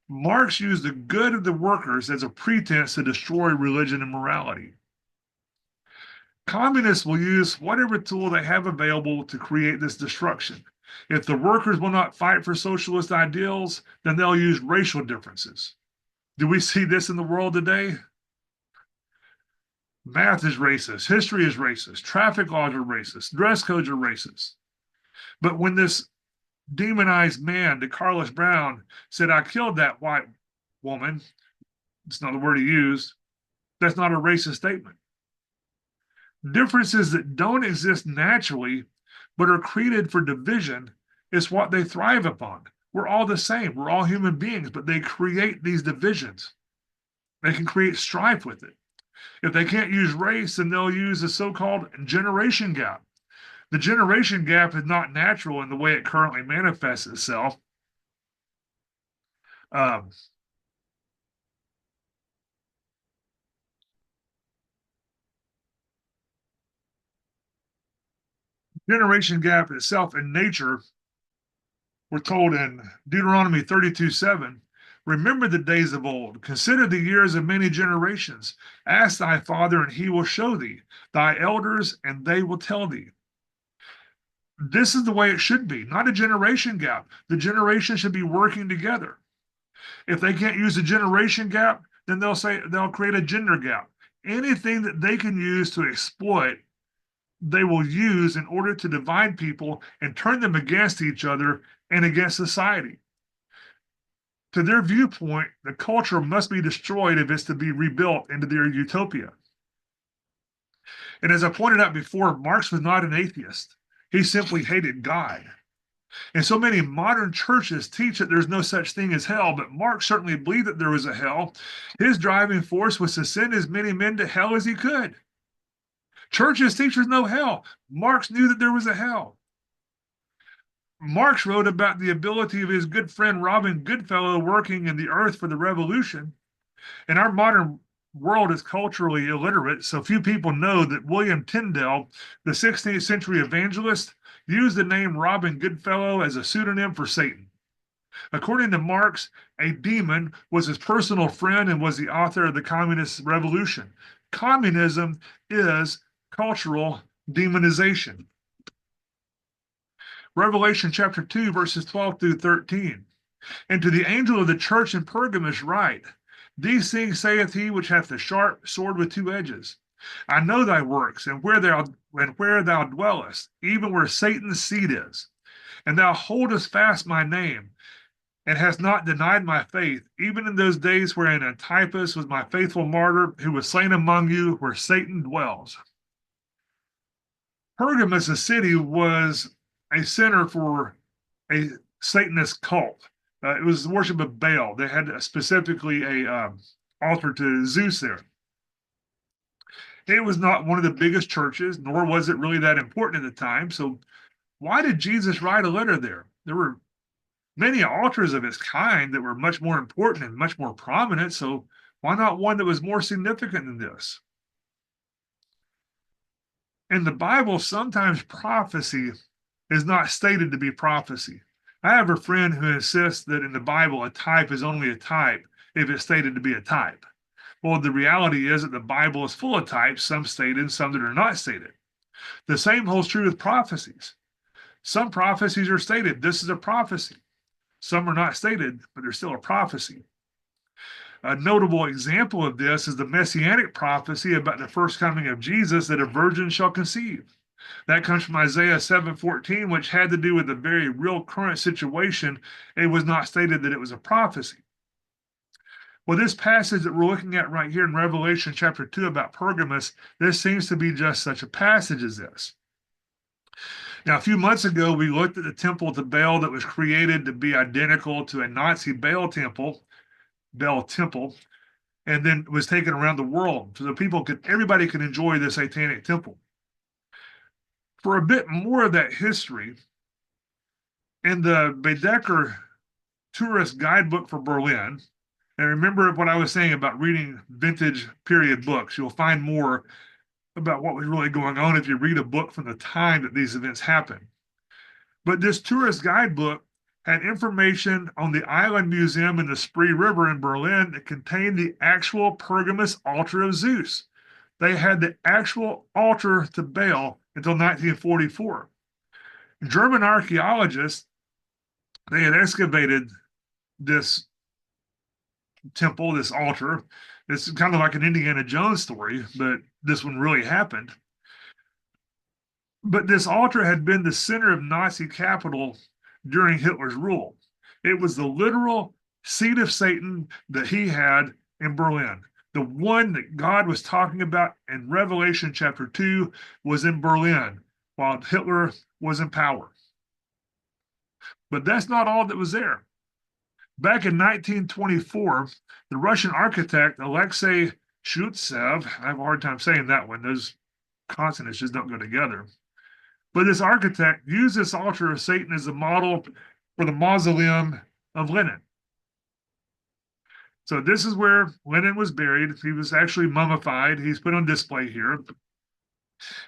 Marx used the good of the workers as a pretense to destroy religion and morality. Communists will use whatever tool they have available to create this destruction. If the workers will not fight for socialist ideals, then they'll use racial differences. Do we see this in the world today? Math is racist, history is racist, traffic laws are racist, dress codes are racist. But when this demonized man, DeCarlos Brown, said, I killed that white woman, it's not the word he used, that's not a racist statement. Differences that don't exist naturally, but are created for division, is what they thrive upon. We're all the same. We're all human beings, but they create these divisions. They can create strife with it. If they can't use race, then they'll use the so-called generation gap. The generation gap is not natural in the way it currently manifests itself. Generation gap itself in nature, we're told in Deuteronomy 32:7, remember the days of old, consider the years of many generations. Ask thy father, and he will show thee, thy elders, and they will tell thee. This is the way it should be, not a generation gap. The generations should be working together. If they can't use the generation gap, then they'll create a gender gap. Anything that they can use to exploit, they will use in order to divide people and turn them against each other and against society. To their viewpoint, the culture must be destroyed if it's to be rebuilt into their utopia. And as I pointed out before, Marx was not an atheist. He simply hated God. And so many modern churches teach that there's no such thing as hell, but Marx certainly believed that there was a hell. His driving force was to send as many men to hell as he could. Churches teach there's no hell. Marx knew that there was a hell. Marx wrote about the ability of his good friend Robin Goodfellow working in the earth for the revolution. And our modern world is culturally illiterate, so few people know that William Tyndale, the 16th century evangelist, used the name Robin Goodfellow as a pseudonym for Satan. According to Marx, a demon was his personal friend and was the author of the communist revolution. Communism is cultural demonization. Revelation chapter 2, verses 12 through 13. And to the angel of the church in Pergamos write, these things saith he which hath the sharp sword with two edges. I know thy works, and where thou dwellest, even where Satan's seat is. And thou holdest fast my name, and hast not denied my faith, even in those days wherein Antipas was my faithful martyr, who was slain among you, where Satan dwells. Pergamos, a city, was a center for a Satanist cult. It was the worship of Baal. They had specifically a altar to Zeus there. It was not one of the biggest churches, nor was it really that important at the time. So why did Jesus write a letter there? There were many altars of its kind that were much more important and much more prominent. So why not one that was more significant than this? In the Bible, sometimes prophecy is not stated to be prophecy. I have a friend who insists that in the Bible, a type is only a type if it's stated to be a type. Well, the reality is that the Bible is full of types, some stated, some that are not stated. The same holds true with prophecies. Some prophecies are stated, this is a prophecy. Some are not stated, but they're still a prophecy. A notable example of this is the messianic prophecy about the first coming of Jesus, that a virgin shall conceive. That comes from Isaiah 7:14, which had to do with a very real current situation. It was not stated that it was a prophecy. Well, this passage that we're looking at right here in Revelation chapter 2 about Pergamos, this seems to be just such a passage as this. Now, a few months ago, we looked at the temple to Baal that was created to be identical to a Nazi Baal temple, and then was taken around the world so that everybody could enjoy the Satanic temple. For a bit more of that history, in the Baedeker Tourist Guidebook for Berlin, and remember what I was saying about reading vintage period books, you'll find more about what was really going on if you read a book from the time that these events happened. But this tourist guidebook had information on the Island Museum in the Spree River in Berlin that contained the actual Pergamos altar of Zeus. They had the actual altar to Baal until 1944. German archaeologists, they had excavated this temple, this altar. It's kind of like an Indiana Jones story, but this one really happened. But this altar had been the center of Nazi capital during Hitler's rule. It was the literal seat of Satan that he had in Berlin. The one that God was talking about in Revelation chapter 2 was in Berlin while Hitler was in power. But that's not all that was there. Back in 1924, the Russian architect Alexei Shutsev, I have a hard time saying that one, those consonants just don't go together. But this architect used this altar of Satan as a model for the mausoleum of Lenin. So this is where Lenin was buried. He was actually mummified. He's put on display here.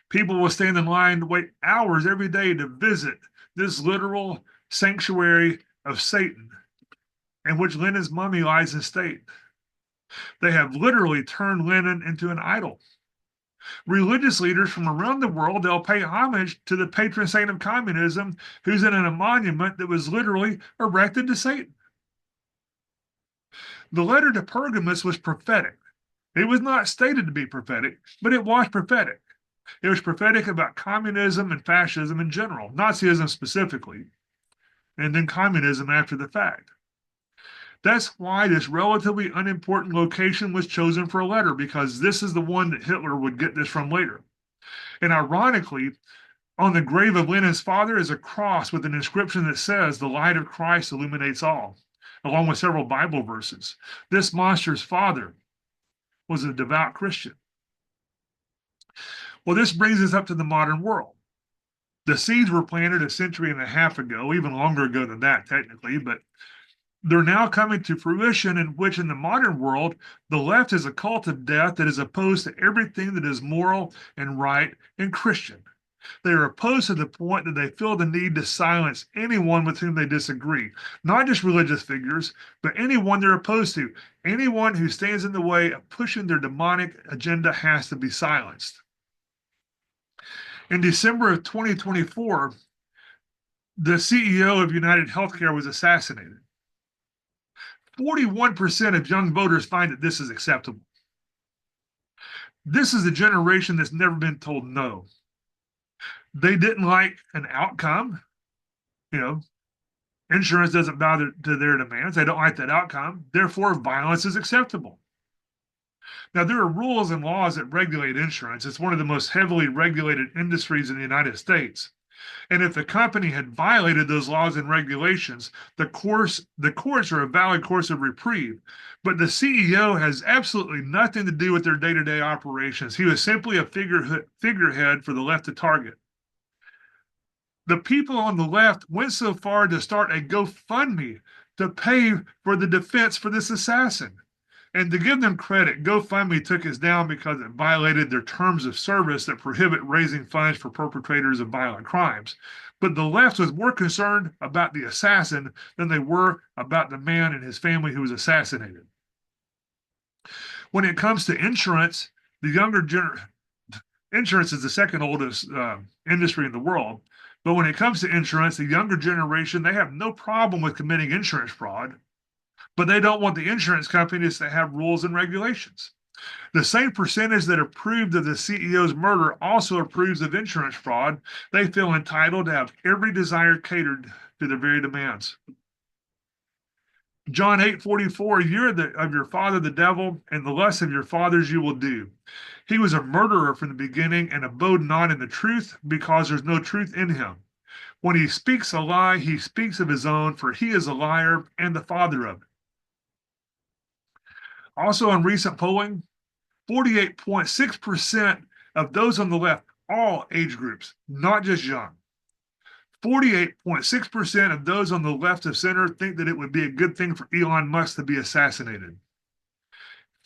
People will stand in line to wait hours every day to visit this literal sanctuary of Satan, in which Lenin's mummy lies in state. They have literally turned Lenin into an idol. Religious leaders from around the world, they'll pay homage to the patron saint of communism, who's in a monument that was literally erected to Satan. The letter to Pergamos was prophetic. It was not stated to be prophetic, but it was prophetic. It was prophetic about communism and fascism in general, Nazism specifically, and then communism after the fact. That's why this relatively unimportant location was chosen for a letter, because this is the one that Hitler would get this from later. And ironically, on the grave of Lenin's father is a cross with an inscription that says, "The light of Christ illuminates all," along with several Bible verses. This monster's father was a devout Christian. Well, this brings us up to the modern world. The seeds were planted a century and a half ago, even longer ago than that, technically, but they're now coming to fruition, in which in the modern world, the left is a cult of death that is opposed to everything that is moral and right and Christian. They are opposed to the point that they feel the need to silence anyone with whom they disagree, not just religious figures, but anyone they're opposed to. Anyone who stands in the way of pushing their demonic agenda has to be silenced. In December of 2024, the CEO of United Healthcare was assassinated. 41% of young voters find that this is acceptable. This is a generation that's never been told no. They didn't like an outcome. You know, insurance doesn't bow to their demands. They don't like that outcome. Therefore, violence is acceptable. Now, there are rules and laws that regulate insurance. It's one of the most heavily regulated industries in the United States. And if the company had violated those laws and regulations, the courts are a valid course of reprieve. But the CEO has absolutely nothing to do with their day-to-day operations. He was simply a figurehead for the left to target. The people on the left went so far to start a GoFundMe to pay for the defense for this assassin. And to give them credit, GoFundMe took us down because it violated their terms of service that prohibit raising funds for perpetrators of violent crimes. But the left was more concerned about the assassin than they were about the man and his family who was assassinated. When it comes to insurance, insurance is the second oldest industry in the world. But when it comes to insurance, the younger generation, they have no problem with committing insurance fraud, but they don't want the insurance companies to have rules and regulations. The same percentage that approved of the CEO's murder also approves of insurance fraud. They feel entitled to have every desire catered to their very demands. John 8:44, "You're of your father the devil, and the lusts of your fathers you will do. He was a murderer from the beginning and abode not in the truth, because there's no truth in him. When he speaks a lie, he speaks of his own, for he is a liar and the father of it." Also, in recent polling, 48.6% of those on the left, all age groups, not just young, 48.6% of those on the left of center think that it would be a good thing for Elon Musk to be assassinated.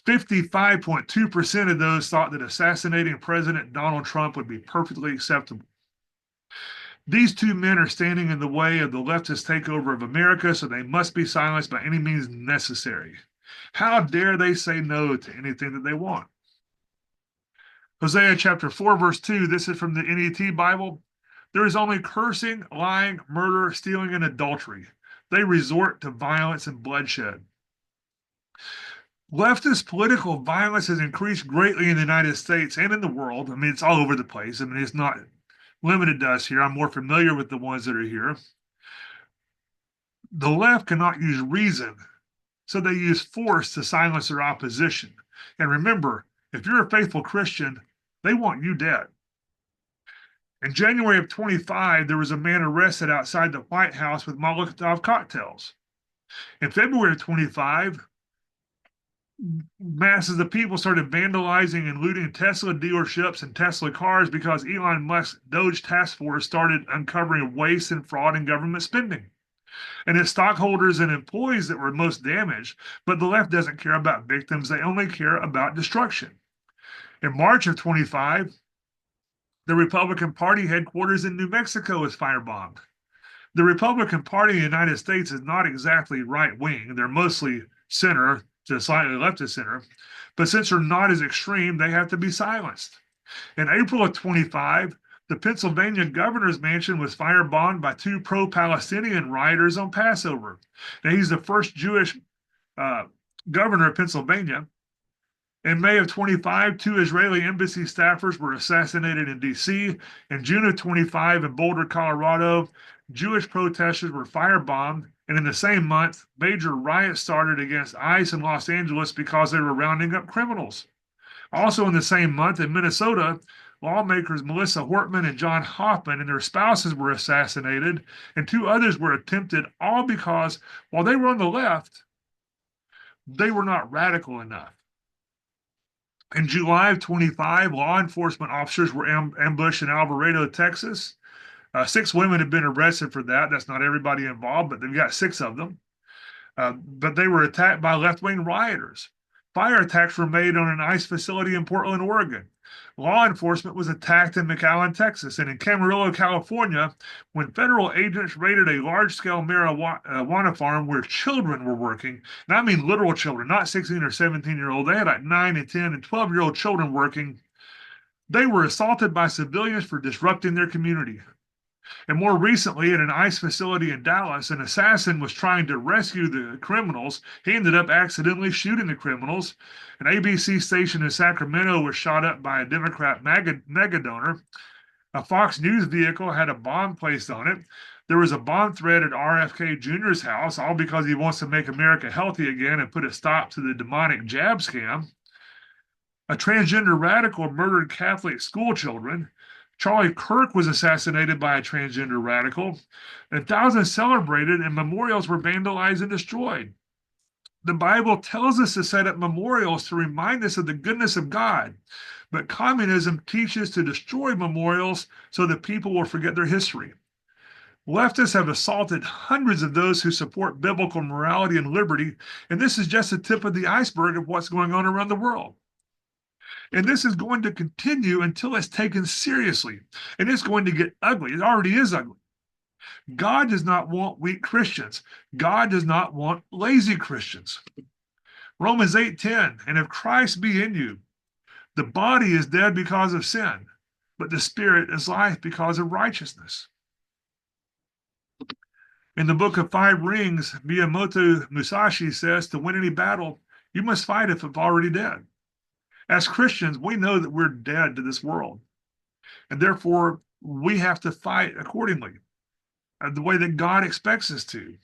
55.2% of those thought that assassinating President Donald Trump would be perfectly acceptable. These two men are standing in the way of the leftist takeover of America, so they must be silenced by any means necessary. How dare they say no to anything that they want? Hosea chapter 4, verse 2, this is from the NET Bible. "There is only cursing, lying, murder, stealing, and adultery. They resort to violence and bloodshed." Leftist political violence has increased greatly in the United States and in the world. I mean, it's all over the place. I mean, it's not limited to us here. I'm more familiar with the ones that are here. The left cannot use reason, so they use force to silence their opposition. And remember, if you're a faithful Christian, they want you dead. In January of 25, there was a man arrested outside the White House with Molotov cocktails. In February of 25, masses of people started vandalizing and looting Tesla dealerships and Tesla cars because Elon Musk's Doge task force started uncovering waste and fraud in government spending. And it's stockholders and employees that were most damaged, but the left doesn't care about victims. They only care about destruction. In March of 25, the Republican Party headquarters in New Mexico was firebombed. The Republican Party in the United States is not exactly right-wing. They're mostly center to slightly left of center. But since they're not as extreme, they have to be silenced. In April of 25, the Pennsylvania governor's mansion was firebombed by two pro-Palestinian rioters on Passover. Now, he's the first Jewish governor of Pennsylvania. In May of 25, two Israeli embassy staffers were assassinated in D.C. In June of 25, in Boulder, Colorado, Jewish protesters were firebombed. And in the same month, major riots started against ICE in Los Angeles because they were rounding up criminals. Also in the same month, in Minnesota, lawmakers Melissa Hortman and John Hoffman and their spouses were assassinated, and two others were attempted, all because while they were on the left, they were not radical enough. In July of 25, law enforcement officers were ambushed in Alvarado, Texas. Six women have been arrested for that. That's not everybody involved, but they've got six of them. But they were attacked by left-wing rioters. Fire attacks were made on an ICE facility in Portland, Oregon. Law enforcement was attacked in McAllen, Texas, and in Camarillo, California, when federal agents raided a large-scale marijuana farm where children were working, and I mean literal children, not 16 or 17-year-old. They had like 9 and 10 and 12-year-old children working. They were assaulted by civilians for disrupting their community. And more recently, at an ICE facility in Dallas, an assassin was trying to rescue the criminals. He ended up accidentally shooting the criminals. An ABC station in Sacramento was shot up by a Democrat mega donor. A Fox News vehicle had a bomb placed on it. There was a bomb threat at RFK Jr.'s house, all because he wants to make America healthy again and put a stop to the demonic jab scam. A transgender radical murdered Catholic school children. Charlie Kirk was assassinated by a transgender radical, and thousands celebrated, and memorials were vandalized and destroyed. The Bible tells us to set up memorials to remind us of the goodness of God, but communism teaches to destroy memorials so that people will forget their history. Leftists have assaulted hundreds of those who support biblical morality and liberty, and this is just the tip of the iceberg of what's going on around the world. And this is going to continue until it's taken seriously. And it's going to get ugly. It already is ugly. God does not want weak Christians. God does not want lazy Christians. Romans 8:10, and if Christ be in you, the body is dead because of sin, but the spirit is life because of righteousness. In the book of Five Rings, Miyamoto Musashi says, to win any battle, you must fight if it's already dead. As Christians, we know that we're dead to this world, and therefore we have to fight accordingly, the way that God expects us to.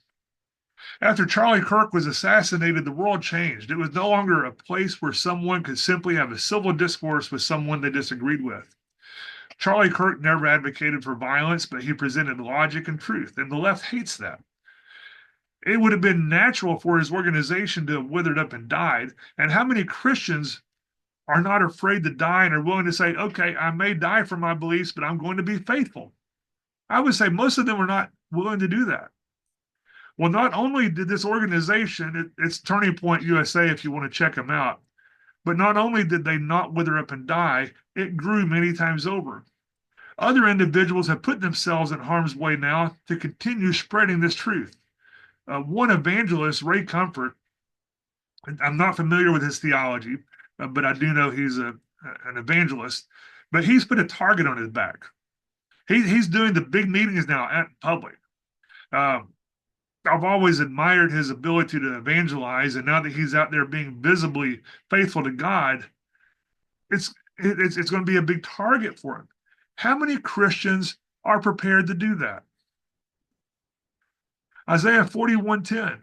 After Charlie Kirk was assassinated, the world changed. It was no longer a place where someone could simply have a civil discourse with someone they disagreed with. Charlie Kirk never advocated for violence, but he presented logic and truth, and the left hates that. It would have been natural for his organization to have withered up and died, and how many Christians are not afraid to die and are willing to say, okay, I may die for my beliefs, but I'm going to be faithful? I would say most of them are not willing to do that. Well, not only did this organization, it's Turning Point USA if you want to check them out, but not only did they not wither up and die, it grew many times over. Other individuals have put themselves in harm's way now to continue spreading this truth. One evangelist, Ray Comfort, I'm not familiar with his theology, but I do know he's an evangelist. But he's put a target on his back. He's doing the big meetings now at public. I've always admired his ability to evangelize, and now that he's out there being visibly faithful to God, it's going to be a big target for him. How many Christians are prepared to do that? Isaiah 41:10.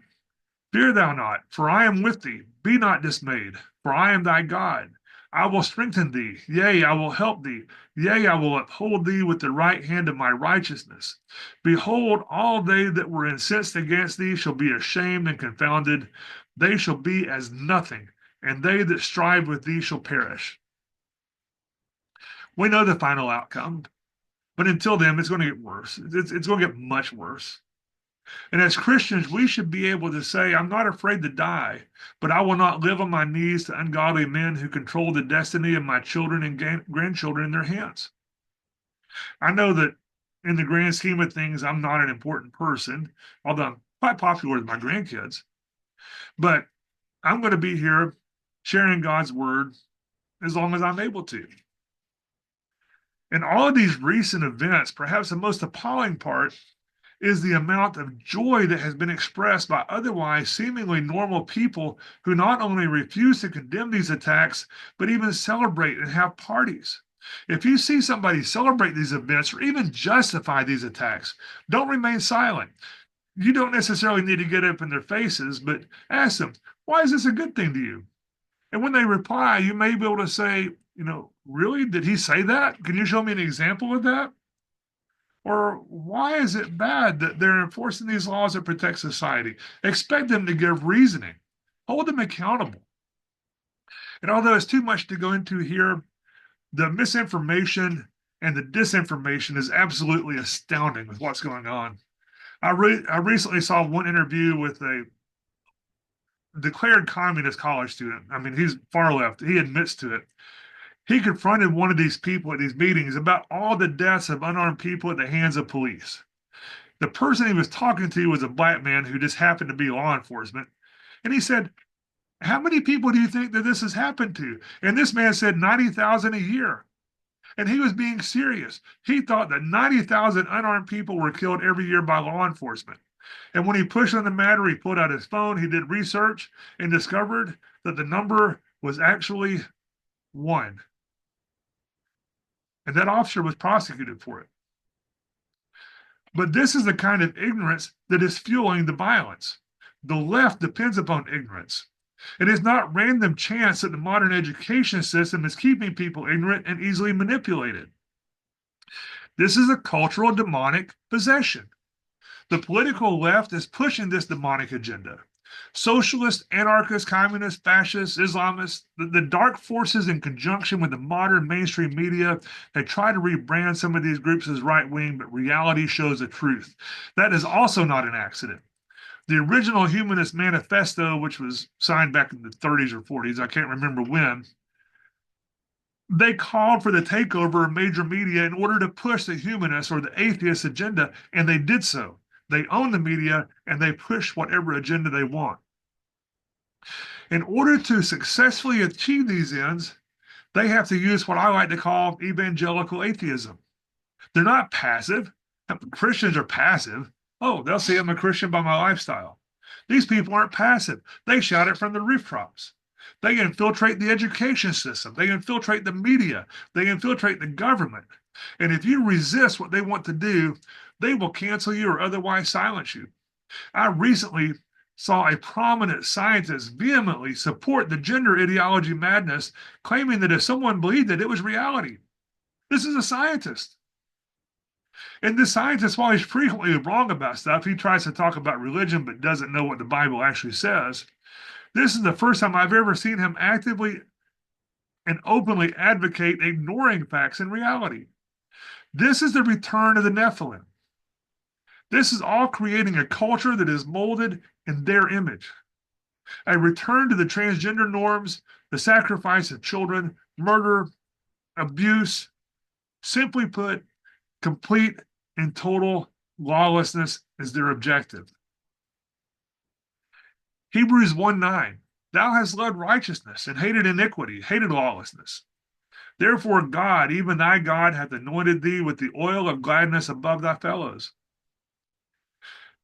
Fear thou not, for I am with thee. Be not dismayed, for I am thy God. I will strengthen thee. Yea, I will help thee. Yea, I will uphold thee with the right hand of my righteousness. Behold, all they that were incensed against thee shall be ashamed and confounded. They shall be as nothing, and they that strive with thee shall perish. We know the final outcome, but until then, it's going to get worse. It's going to get much worse. And as Christians, we should be able to say, I'm not afraid to die, but I will not live on my knees to ungodly men who control the destiny of my children and grandchildren in their hands. I know that in the grand scheme of things, I'm not an important person, although I'm quite popular with my grandkids. But I'm going to be here sharing God's word as long as I'm able to. In all of these recent events, perhaps the most appalling part is the amount of joy that has been expressed by otherwise seemingly normal people who not only refuse to condemn these attacks, but even celebrate and have parties. If you see somebody celebrate these events or even justify these attacks, don't remain silent. You don't necessarily need to get up in their faces, but ask them, why is this a good thing to you? And when they reply, you may be able to say, really? Did he say that? Can you show me an example of that? Or why is it bad that they're enforcing these laws that protect society? Expect them to give reasoning. Hold them accountable. And although it's too much to go into here, the misinformation and the disinformation is absolutely astounding with what's going on. I recently saw one interview with a declared communist college student. I mean, he's far left. He admits to it. He confronted one of these people at these meetings about all the deaths of unarmed people at the hands of police. The person he was talking to was a black man who just happened to be law enforcement. And he said, how many people do you think that this has happened to? And this man said 90,000 a year. And he was being serious. He thought that 90,000 unarmed people were killed every year by law enforcement. And when he pushed on the matter, he pulled out his phone, he did research, and discovered that the number was actually 1. And that officer was prosecuted for it. But this is the kind of ignorance that is fueling the violence. The left depends upon ignorance. It is not random chance that the modern education system is keeping people ignorant and easily manipulated. This is a cultural demonic possession. The political left is pushing this demonic agenda. Socialists, anarchists, communists, fascists, Islamists, the dark forces in conjunction with the modern mainstream media, they try to rebrand some of these groups as right wing, but reality shows the truth. That is also not an accident. The original Humanist Manifesto, which was signed back in the 30s or 40s, I can't remember when, they called for the takeover of major media in order to push the humanist or the atheist agenda, and they did so. They own the media and they push whatever agenda they want. In order to successfully achieve these ends, they have to use what I like to call evangelical atheism. They're not passive. Christians are passive. Oh, they'll say I'm a Christian by my lifestyle. These people aren't passive. They shout it from the rooftops. They infiltrate the education system. They infiltrate the media. They infiltrate the government. And if you resist what they want to do, they will cancel you or otherwise silence you. I recently saw a prominent scientist vehemently support the gender ideology madness, claiming that if someone believed it, it was reality. This is a scientist. And this scientist, while he's frequently wrong about stuff, he tries to talk about religion but doesn't know what the Bible actually says. This is the first time I've ever seen him actively and openly advocate ignoring facts and reality. This is the return of the Nephilim. This is all creating a culture that is molded in their image. A return to the transgender norms, the sacrifice of children, murder, abuse, simply put, complete and total lawlessness is their objective. Hebrews 1:9, thou hast loved righteousness and hated iniquity, hated lawlessness. Therefore God, even thy God, hath anointed thee with the oil of gladness above thy fellows.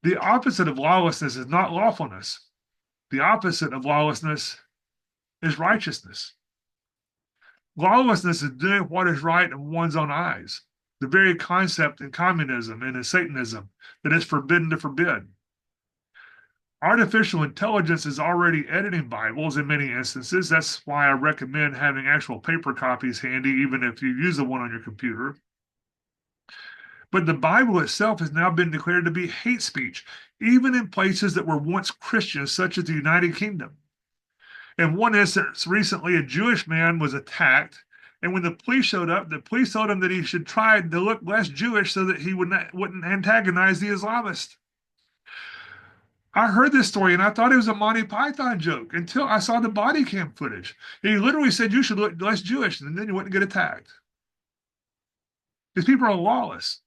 The opposite of lawlessness is not lawfulness. The opposite of lawlessness is righteousness. Lawlessness is doing what is right in one's own eyes, the very concept in communism and in Satanism that is forbidden to forbid. Artificial intelligence is already editing Bibles in many instances. That's why I recommend having actual paper copies handy, even if you use the one on your computer. But the Bible itself has now been declared to be hate speech, even in places that were once Christian, such as the United Kingdom. In one instance, recently, a Jewish man was attacked, and when the police showed up, the police told him that he should try to look less Jewish so that he wouldn't antagonize the Islamists. I heard this story and I thought it was a Monty Python joke until I saw the body cam footage. He literally said you should look less Jewish and then you wouldn't get attacked. These people are lawless.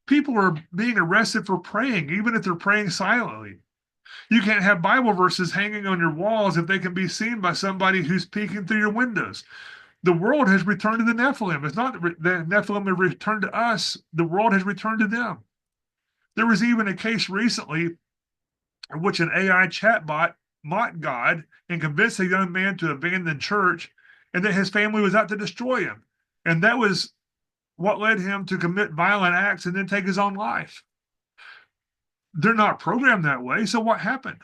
People are being arrested for praying, even if they're praying silently. You can't have Bible verses hanging on your walls if they can be seen by somebody who's peeking through your windows. The world has returned to the Nephilim. It's not the Nephilim have returned to us. The world has returned to them. There was even a case recently in which an AI chatbot mocked God and convinced a young man to abandon church and that his family was out to destroy him. And that was what led him to commit violent acts and then take his own life. They're not programmed that way. So what happened?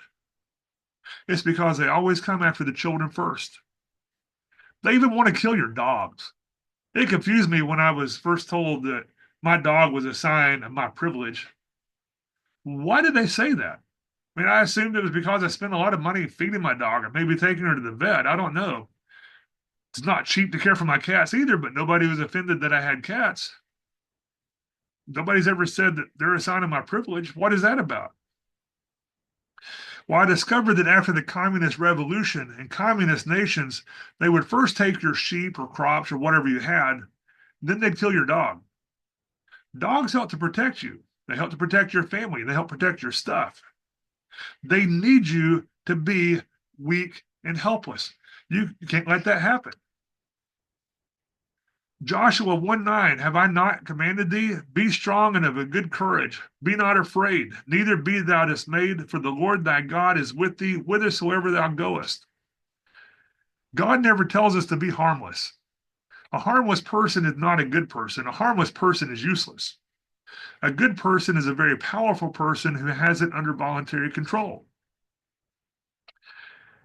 It's because they always come after the children first. They even want to kill your dogs. It confused me when I was first told that my dog was a sign of my privilege. Why did they say that? I mean, I assumed it was because I spent a lot of money feeding my dog or maybe taking her to the vet. I don't know. It's not cheap to care for my cats either, but nobody was offended that I had cats. Nobody's ever said that they're a sign of my privilege. What is that about? Well, I discovered that after the communist revolution in communist nations, they would first take your sheep or crops or whatever you had, then they'd kill your dog. Dogs help to protect you. They help to protect your family. They help protect your stuff. They need you to be weak and helpless. You can't let that happen. Joshua 1:9, have I not commanded thee? Be strong and of a good courage. Be not afraid, neither be thou dismayed, for the Lord thy God is with thee whithersoever thou goest. God never tells us to be harmless. A harmless person is not a good person. A harmless person is useless. A good person is a very powerful person who has it under voluntary control.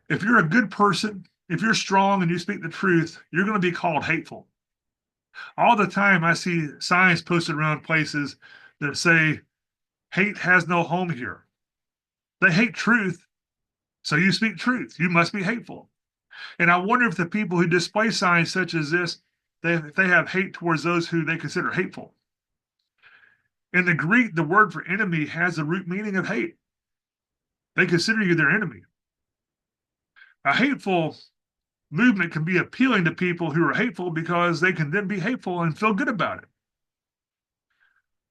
If you're a good person, if you're strong and you speak the truth, you're going to be called hateful. All the time I see signs posted around places that say, hate has no home here. They hate truth, so you speak truth. You must be hateful. And I wonder if the people who display signs such as this, they have hate towards those who they consider hateful. In the Greek, the word for enemy has the root meaning of hate. They consider you their enemy. A hateful movement can be appealing to people who are hateful because they can then be hateful and feel good about it.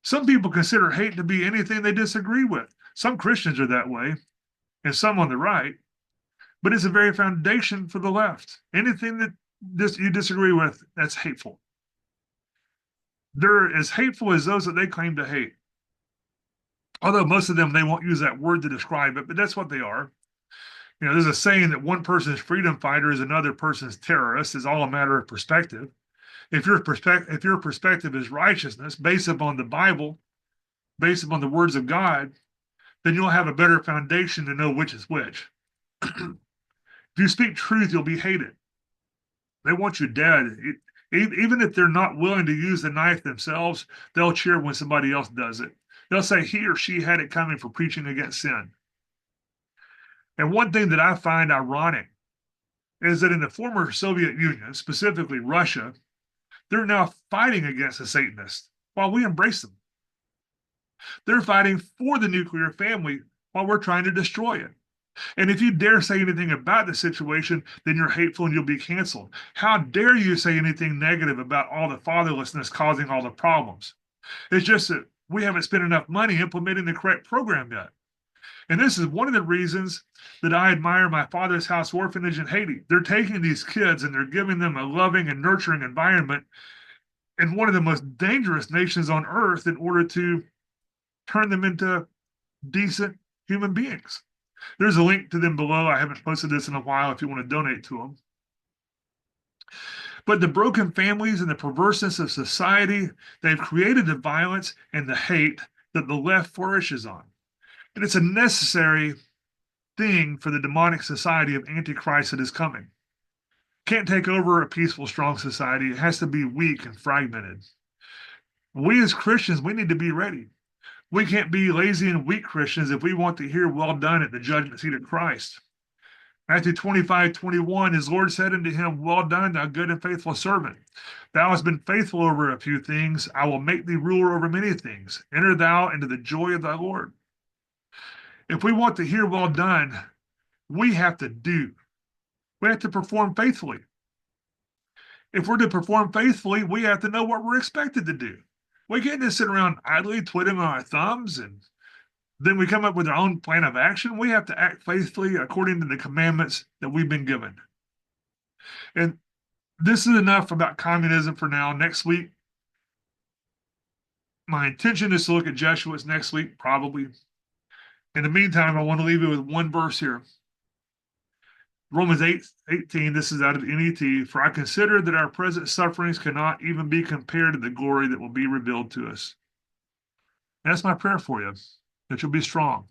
Some people consider hate to be anything they disagree with. Some Christians are that way, and some on the right, but it's a very foundation for the left. Anything that you disagree with, that's hateful. They're as hateful as those that they claim to hate. Although most of them, they won't use that word to describe it, but that's what they are. You know, there's a saying that one person's freedom fighter is another person's terrorist. It's all a matter of perspective. If your perspective is righteousness based upon the Bible, based upon the words of God, then you'll have a better foundation to know which is which. If you speak truth, you'll be hated. They want you dead. Even if they're not willing to use the knife themselves, they'll cheer when somebody else does it. They'll say he or she had it coming for preaching against sin. And one thing that I find ironic is that in the former Soviet Union, specifically Russia, they're now fighting against the Satanists while we embrace them. They're fighting for the nuclear family while we're trying to destroy it. And if you dare say anything about the situation, then you're hateful and you'll be canceled. How dare you say anything negative about all the fatherlessness causing all the problems? It's just that we haven't spent enough money implementing the correct program yet. And this is one of the reasons that I admire my father's house orphanage in Haiti. They're taking these kids and they're giving them a loving and nurturing environment in one of the most dangerous nations on earth in order to turn them into decent human beings. There's a link to them below. I haven't posted this in a while if you want to donate to them. But the broken families and the perverseness of society, they've created the violence and the hate that the left flourishes on. And it's a necessary thing for the demonic society of Antichrist that is coming. Can't take over a peaceful, strong society. It has to be weak and fragmented. We as Christians, we need to be ready. We can't be lazy and weak Christians if we want to hear well done at the judgment seat of Christ. Matthew 25:21, his Lord said unto him, well done, thou good and faithful servant. Thou hast been faithful over a few things. I will make thee ruler over many things. Enter thou into the joy of thy Lord. If we want to hear well done, we have to do. We have to perform faithfully. If we're to perform faithfully, we have to know what we're expected to do. We can't just sit around idly twiddling our thumbs and then we come up with our own plan of action. We have to act faithfully according to the commandments that we've been given. And this is enough about communism for now. Next week My intention is to look at Jesuits next week, probably. In the meantime, I want to leave you with one verse here. Romans 8:18, this is out of NET. For I consider that our present sufferings cannot even be compared to the glory that will be revealed to us. And that's my prayer for you, that you'll be strong.